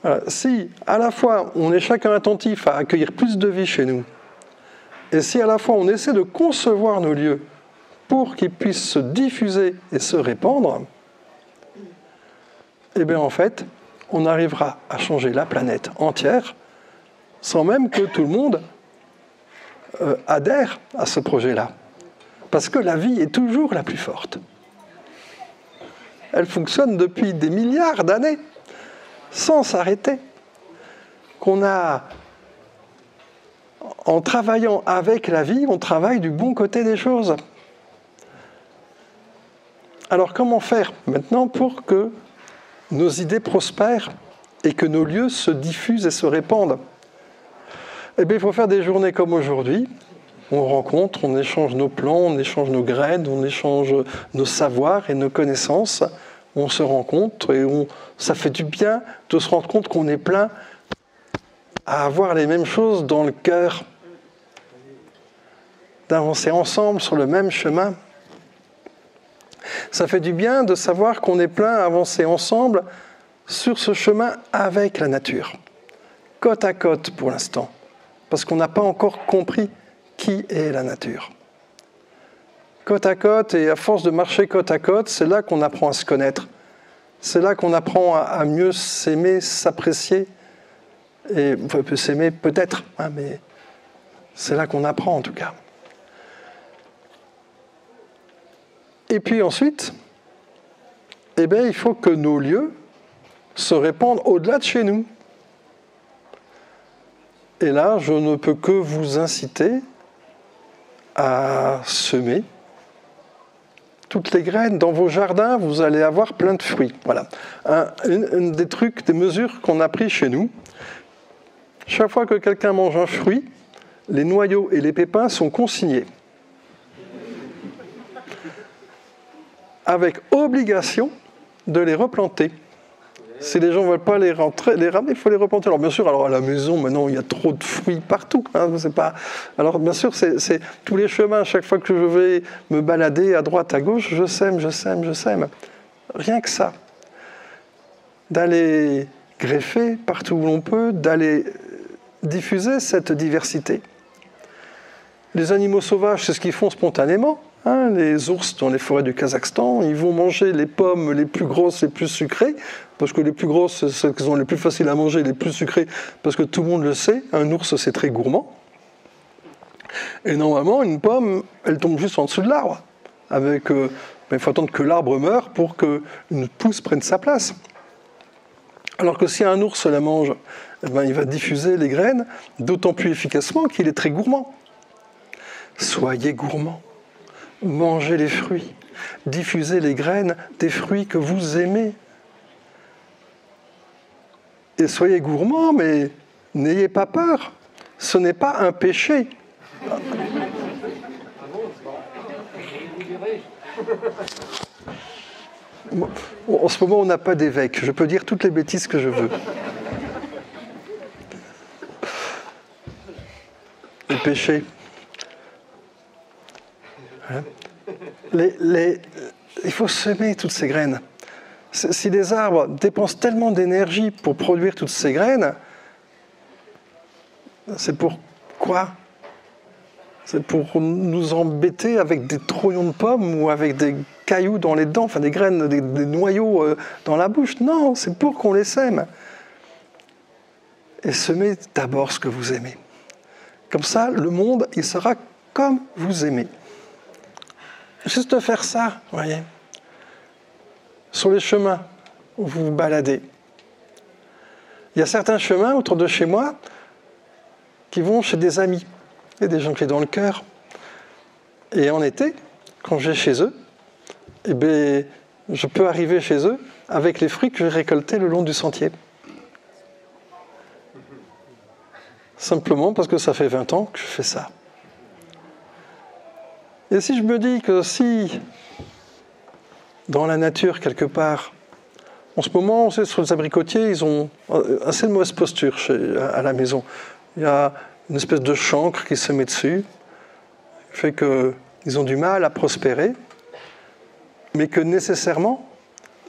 Alors, si à la fois on est chacun attentif à accueillir plus de vie chez nous, et si à la fois on essaie de concevoir nos lieux pour qu'ils puissent se diffuser et se répandre, eh bien en fait, on arrivera à changer la planète entière sans même que tout le monde adhère à ce projet-là. Parce que la vie est toujours la plus forte. Elle fonctionne depuis des milliards d'années, sans s'arrêter. En travaillant avec la vie, on travaille du bon côté des choses. Alors comment faire maintenant pour que nos idées prospèrent et que nos lieux se diffusent et se répandent ? Eh bien, il faut faire des journées comme aujourd'hui. On rencontre, on échange nos plans, on échange nos graines, on échange nos savoirs et nos connaissances. On se rencontre et ça fait du bien de se rendre compte qu'on est plein à avoir les mêmes choses dans le cœur, d'avancer ensemble sur le même chemin. Ça fait du bien de savoir qu'on est plein à avancer ensemble sur ce chemin avec la nature, côte à côte pour l'instant, parce qu'on n'a pas encore compris qui est la nature. Côte à côte, et à force de marcher côte à côte, c'est là qu'on apprend à se connaître. C'est là qu'on apprend à mieux s'aimer, s'apprécier. Et on peut s'aimer peut-être, mais C'est là qu'on apprend en tout cas. Et puis ensuite, eh bien, il faut que nos lieux se répandent au-delà de chez nous. Et là, je ne peux que vous inciter à semer toutes les graines. Dans vos jardins, vous allez avoir plein de fruits. Voilà. Un des trucs, des mesures qu'on a pris chez nous, chaque fois que quelqu'un mange un fruit, les noyaux et les pépins sont consignés. Avec obligation de les replanter. Si les gens ne veulent pas les ramener, il faut les replanter. Alors bien sûr, à la maison, maintenant, il y a trop de fruits partout. C'est pas... Alors bien sûr, c'est tous les chemins. Chaque fois que je vais me balader à droite, à gauche, je sème. Rien que ça. D'aller greffer partout où l'on peut, d'aller diffuser cette diversité. Les animaux sauvages, c'est ce qu'ils font spontanément. Les ours dans les forêts du Kazakhstan, ils vont manger les pommes les plus grosses, les plus sucrées, parce que les plus grosses, c'est celles qui sont les plus faciles à manger, les plus sucrées, parce que tout le monde le sait, un ours c'est très gourmand. Et normalement, une pomme, elle tombe juste en dessous de l'arbre. Il faut attendre que l'arbre meure pour qu'une pousse prenne sa place. Alors que si un ours la mange, il va diffuser les graines, d'autant plus efficacement qu'il est très gourmand. Soyez gourmands. Mangez les fruits, diffusez les graines des fruits que vous aimez. Et soyez gourmands, mais n'ayez pas peur. Ce n'est pas un péché. En ce moment, on n'a pas d'évêque. Je peux dire toutes les bêtises que je veux. Le péché. Il faut semer toutes ces graines. Si les arbres dépensent tellement d'énergie pour produire toutes ces graines, c'est pour quoi? C'est pour nous embêter avec des trognon de pommes ou avec des cailloux dans les dents, enfin des graines, des noyaux dans la bouche. Non, c'est pour qu'on les sème. Et semez d'abord ce que vous aimez. Comme ça, le monde, il sera comme vous aimez. Juste faire ça, vous voyez. Sur les chemins où vous vous baladez. Il y a certains chemins autour de chez moi qui vont chez des amis. Il y a des gens qui sont dans le cœur. Et en été, quand je vais chez eux, je peux arriver chez eux avec les fruits que j'ai récoltés le long du sentier. Simplement parce que ça fait 20 ans que je fais ça. Et si je me dis que si, dans la nature, quelque part, en ce moment, on sait, sur les abricotiers, ils ont assez de mauvaise posture à la maison. Il y a une espèce de chancre qui se met dessus, qui fait qu'ils ont du mal à prospérer, mais que nécessairement,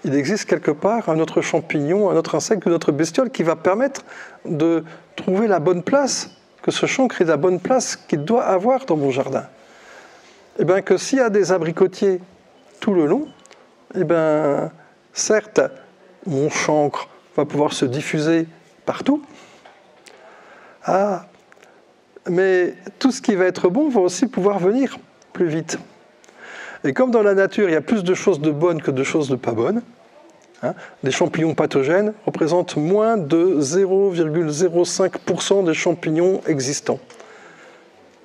il existe quelque part un autre champignon, un autre insecte, une autre bestiole qui va permettre de trouver la bonne place, que ce chancre ait la bonne place qu'il doit avoir dans mon jardin. Eh bien, que s'il y a des abricotiers tout le long, eh bien, certes, mon chancre va pouvoir se diffuser partout, mais tout ce qui va être bon va aussi pouvoir venir plus vite. Et comme dans la nature, il y a plus de choses de bonnes que de choses de pas bonnes, les champignons pathogènes représentent moins de 0,05% des champignons existants.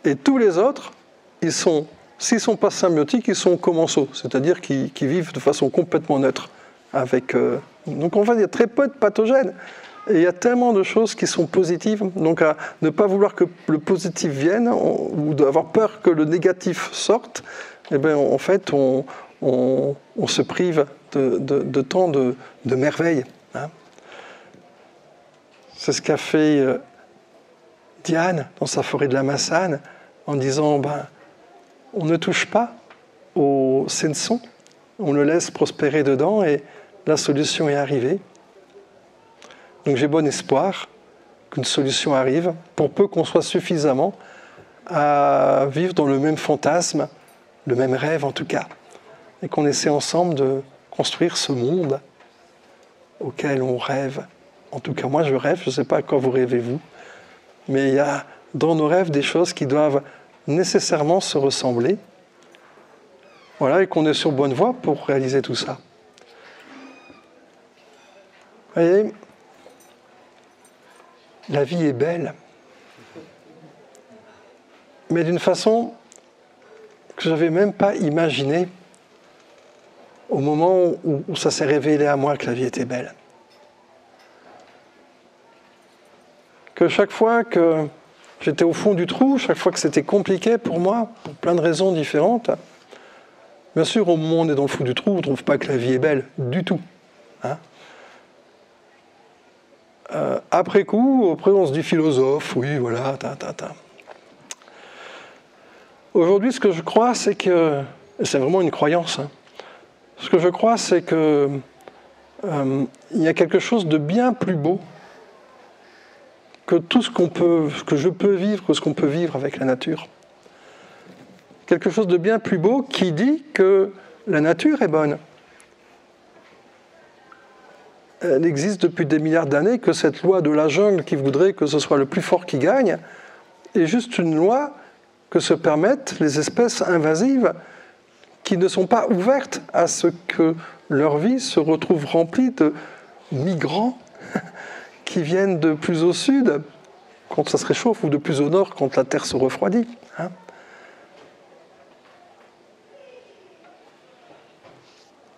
Et tous les autres, s'ils ne sont pas symbiotiques, ils sont commensaux, c'est-à-dire qu'ils vivent de façon complètement neutre. Donc en fait, il y a très peu de pathogènes. Et il y a tellement de choses qui sont positives. Donc à ne pas vouloir que le positif vienne, ou d'avoir peur que le négatif sorte, eh bien, en fait, on se prive de tant de merveilles. C'est ce qu'a fait Diane dans sa forêt de la Massane, en disant on ne touche pas au senson, on le laisse prospérer dedans et la solution est arrivée. Donc j'ai bon espoir qu'une solution arrive, pour peu qu'on soit suffisamment à vivre dans le même fantasme, le même rêve en tout cas, et qu'on essaie ensemble de construire ce monde auquel on rêve. En tout cas, moi je rêve, je ne sais pas à quoi vous rêvez vous, mais il y a dans nos rêves des choses qui doivent nécessairement se ressembler. Voilà, et qu'on est sur bonne voie pour réaliser tout ça. Vous voyez, la vie est belle, mais d'une façon que je n'avais même pas imaginée au moment où ça s'est révélé à moi que la vie était belle. Que chaque fois que j'étais au fond du trou, chaque fois que c'était compliqué pour moi, pour plein de raisons différentes, bien sûr, au moment où on est dans le fond du trou, on ne trouve pas que la vie est belle du tout. Hein. Après coup, on se dit philosophe, oui, voilà, Aujourd'hui, ce que je crois, c'est que, et c'est vraiment une croyance, hein, ce que je crois, c'est que il y a quelque chose de bien plus beau que tout ce que je peux vivre, que ce qu'on peut vivre avec la nature. Quelque chose de bien plus beau qui dit que la nature est bonne. Elle existe depuis des milliards d'années, que cette loi de la jungle qui voudrait que ce soit le plus fort qui gagne est juste une loi que se permettent les espèces invasives qui ne sont pas ouvertes à ce que leur vie se retrouve remplie de migrants qui viennent de plus au sud quand ça se réchauffe ou de plus au nord quand la terre se refroidit. Hein.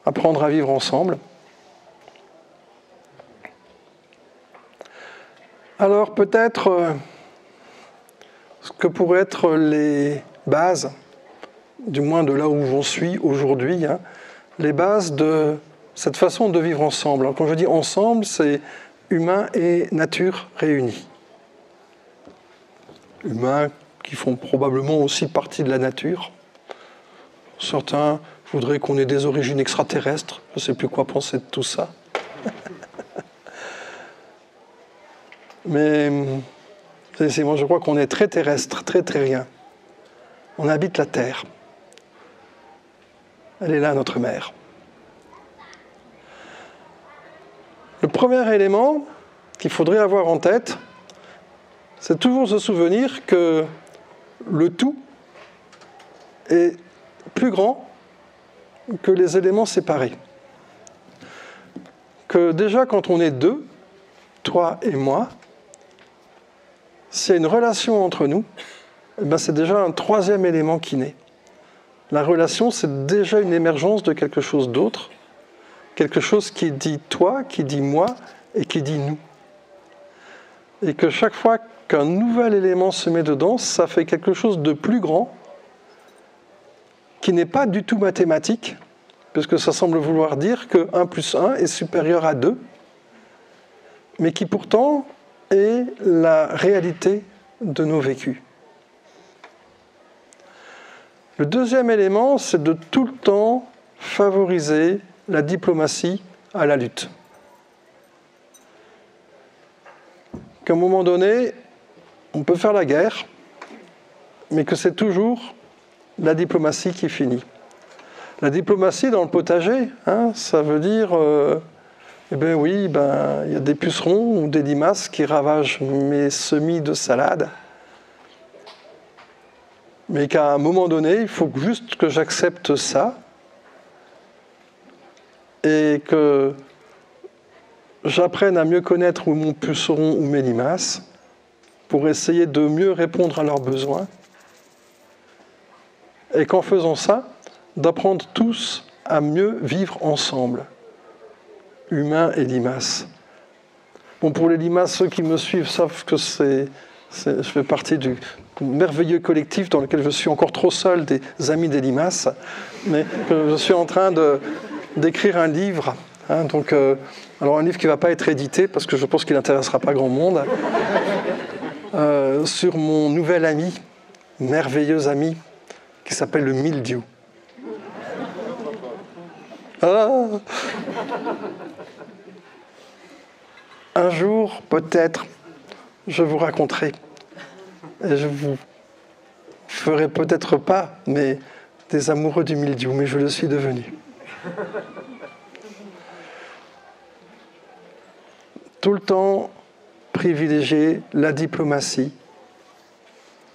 Apprendre à vivre ensemble. Alors peut-être ce que pourraient être les bases, du moins de là où j'en suis aujourd'hui, hein, les bases de cette façon de vivre ensemble. Alors, quand je dis ensemble, c'est humain et nature réunis. Humains qui font probablement aussi partie de la nature. Certains voudraient qu'on ait des origines extraterrestres. Je ne sais plus quoi penser de tout ça. Mais moi, je crois qu'on est très terrestre, très terrien. On habite la Terre. Elle est là, notre mère. Le premier élément qu'il faudrait avoir en tête, c'est toujours se souvenir que le tout est plus grand que les éléments séparés. Que déjà, quand on est deux, toi et moi, s'il y a une relation entre nous, eh bien, c'est déjà un troisième élément qui naît. La relation, c'est déjà une émergence de quelque chose d'autre, quelque chose qui dit toi, qui dit moi et qui dit nous. Et que chaque fois qu'un nouvel élément se met dedans, ça fait quelque chose de plus grand, qui n'est pas du tout mathématique, puisque ça semble vouloir dire que 1 plus 1 est supérieur à 2, mais qui pourtant est la réalité de nos vécus. Le deuxième élément, c'est de tout le temps favoriser la diplomatie à la lutte. Qu'à un moment donné, on peut faire la guerre, mais que c'est toujours la diplomatie qui finit. La diplomatie dans le potager, hein, ça veut dire, il y a des pucerons ou des limaces qui ravagent mes semis de salade, mais qu'à un moment donné, il faut juste que j'accepte ça et que j'apprenne à mieux connaître mon puceron ou mes limaces pour essayer de mieux répondre à leurs besoins. Et qu'en faisant ça, d'apprendre tous à mieux vivre ensemble, humains et limaces. Bon, pour les limaces, ceux qui me suivent savent que je fais partie du merveilleux collectif dans lequel je suis encore trop seul des amis des limaces, mais que je suis en train d'écrire un livre. Hein, alors un livre qui ne va pas être édité parce que je pense qu'il n'intéressera pas grand monde, sur mon nouvel ami, merveilleux ami, qui s'appelle le mildiou. Ah. Un jour, peut-être, je vous raconterai. Et je vous ferai peut-être pas, mais des amoureux du mildiou, mais je le suis devenu. Tout le temps privilégier la diplomatie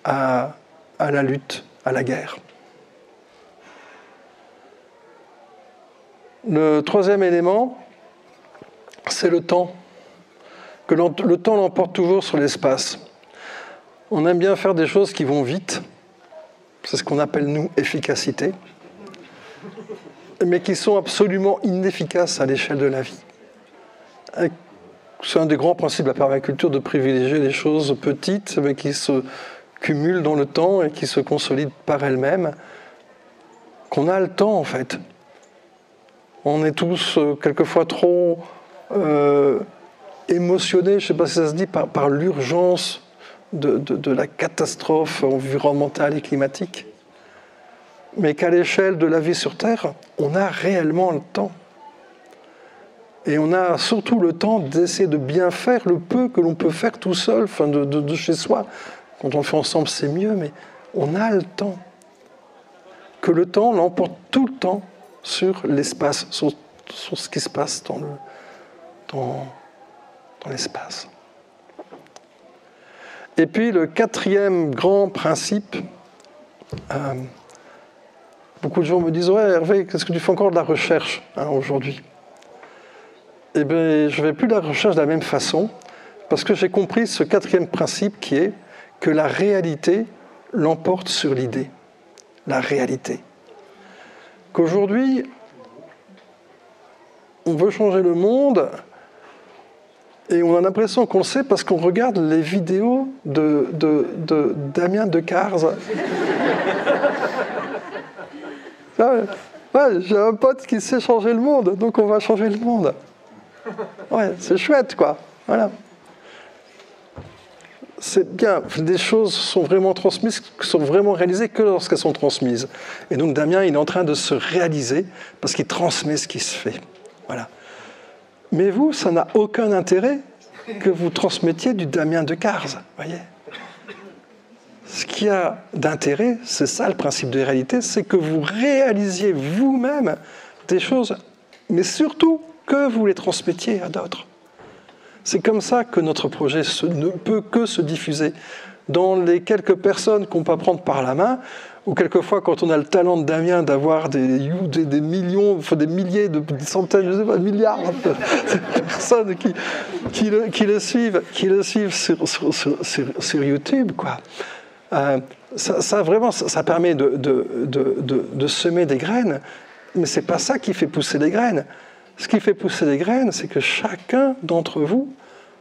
à la lutte, à la guerre. Le troisième élément, c'est le temps. Que le temps l'emporte toujours sur l'espace. On aime bien faire des choses qui vont vite. C'est ce qu'on appelle, nous, efficacité. Mais qui sont absolument inefficaces à l'échelle de la vie. C'est un des grands principes de la permaculture de privilégier les choses petites, mais qui se cumulent dans le temps et qui se consolident par elles-mêmes. Qu'on a le temps, en fait. On est tous quelquefois trop émotionnés, je ne sais pas si ça se dit, par l'urgence de la catastrophe environnementale et climatique. Mais qu'à l'échelle de la vie sur Terre, on a réellement le temps. Et on a surtout le temps d'essayer de bien faire le peu que l'on peut faire tout seul, enfin de chez soi. Quand on le fait ensemble, c'est mieux, mais on a le temps. Que le temps l'emporte tout le temps sur l'espace, sur ce qui se passe dans l'espace. Et puis le quatrième grand principe, beaucoup de gens me disent « Ouais, Hervé, qu'est-ce que tu fais encore de la recherche aujourd'hui ?» Eh bien, je ne fais plus de la recherche de la même façon, parce que j'ai compris ce quatrième principe qui est que la réalité l'emporte sur l'idée. La réalité. Qu'aujourd'hui, on veut changer le monde, et on a l'impression qu'on le sait parce qu'on regarde les vidéos de Damien Decazes. Ouais, j'ai un pote qui sait changer le monde, donc on va changer le monde. Ouais, c'est chouette, quoi. Voilà. C'est bien, des choses sont vraiment transmises, sont vraiment réalisées que lorsqu'elles sont transmises. Et donc Damien, il est en train de se réaliser parce qu'il transmet ce qui se fait. Voilà. Mais vous, ça n'a aucun intérêt que vous transmettiez du Damien Decazes, voyez. Ce qui a d'intérêt, c'est ça le principe de réalité, c'est que vous réalisiez vous-même des choses, mais surtout que vous les transmettiez à d'autres. C'est comme ça que notre projet ne peut que se diffuser. Dans les quelques personnes qu'on peut prendre par la main, ou quelquefois quand on a le talent de Damien d'avoir des millions, enfin des milliers, des centaines, je sais pas, milliards de personnes qui le suivent sur YouTube, quoi. Ça permet de semer des graines, mais c'est pas ça qui fait pousser des graines. Ce qui fait pousser des graines, c'est que chacun d'entre vous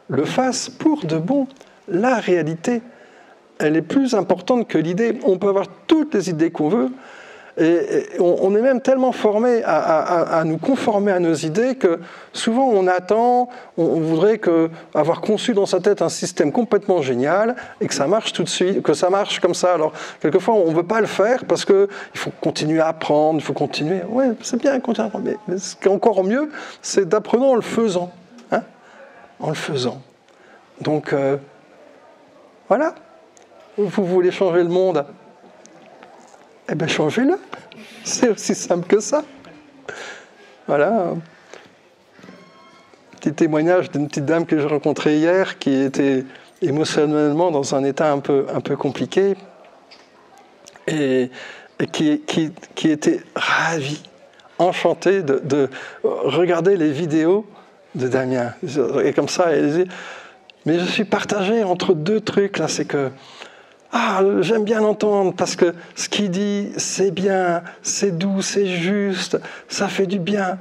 le fasse pour de bon. La réalité, elle est plus importante que l'idée. On peut avoir toutes les idées qu'on veut, et on est même tellement formé à nous conformer à nos idées que souvent on attend, on voudrait avoir conçu dans sa tête un système complètement génial et que ça marche tout de suite, que ça marche comme ça. Alors quelquefois on ne veut pas le faire parce qu'il faut continuer à apprendre, il faut continuer. Oui, c'est bien continuer à apprendre, mais ce qui est encore mieux, c'est d'apprendre en le faisant. Hein, en le faisant. Donc voilà, vous voulez changer le monde, eh bien, changez-le. C'est aussi simple que ça. Voilà. Petit témoignage d'une petite dame que j'ai rencontrée hier qui était émotionnellement dans un état un peu compliqué et qui était ravie, enchantée de regarder les vidéos de Damien. Et comme ça, elle disait « Mais je suis partagée entre deux trucs, là, c'est que j'aime bien l'entendre parce que ce qu'il dit, c'est bien, c'est doux, c'est juste, ça fait du bien.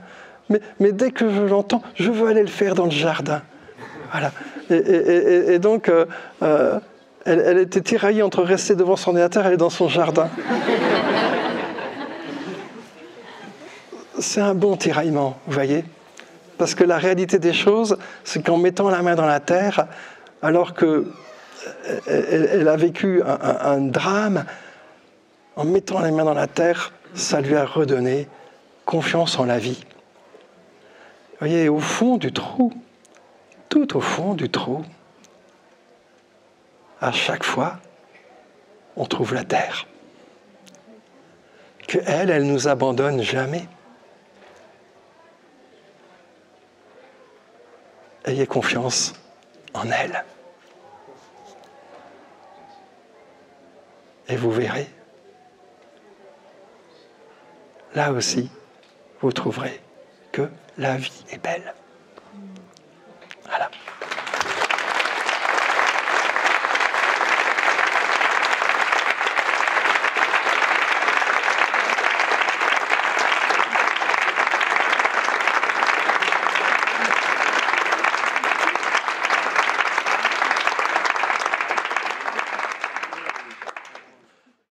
Mais dès que je l'entends, je veux aller le faire dans le jardin. » Voilà. Et donc, elle était tiraillée entre rester devant son ordinateur et aller dans son jardin. C'est un bon tiraillement, vous voyez. Parce que la réalité des choses, c'est qu'en mettant la main dans la terre, alors que elle a vécu un drame, en mettant les mains dans la terre, ça lui a redonné confiance en la vie. Vous voyez, au fond du trou, tout au fond du trou, à chaque fois, on trouve la terre. Elle ne nous abandonne jamais. Ayez confiance en elle. vous verrez, là aussi, vous trouverez que la vie est belle. Voilà.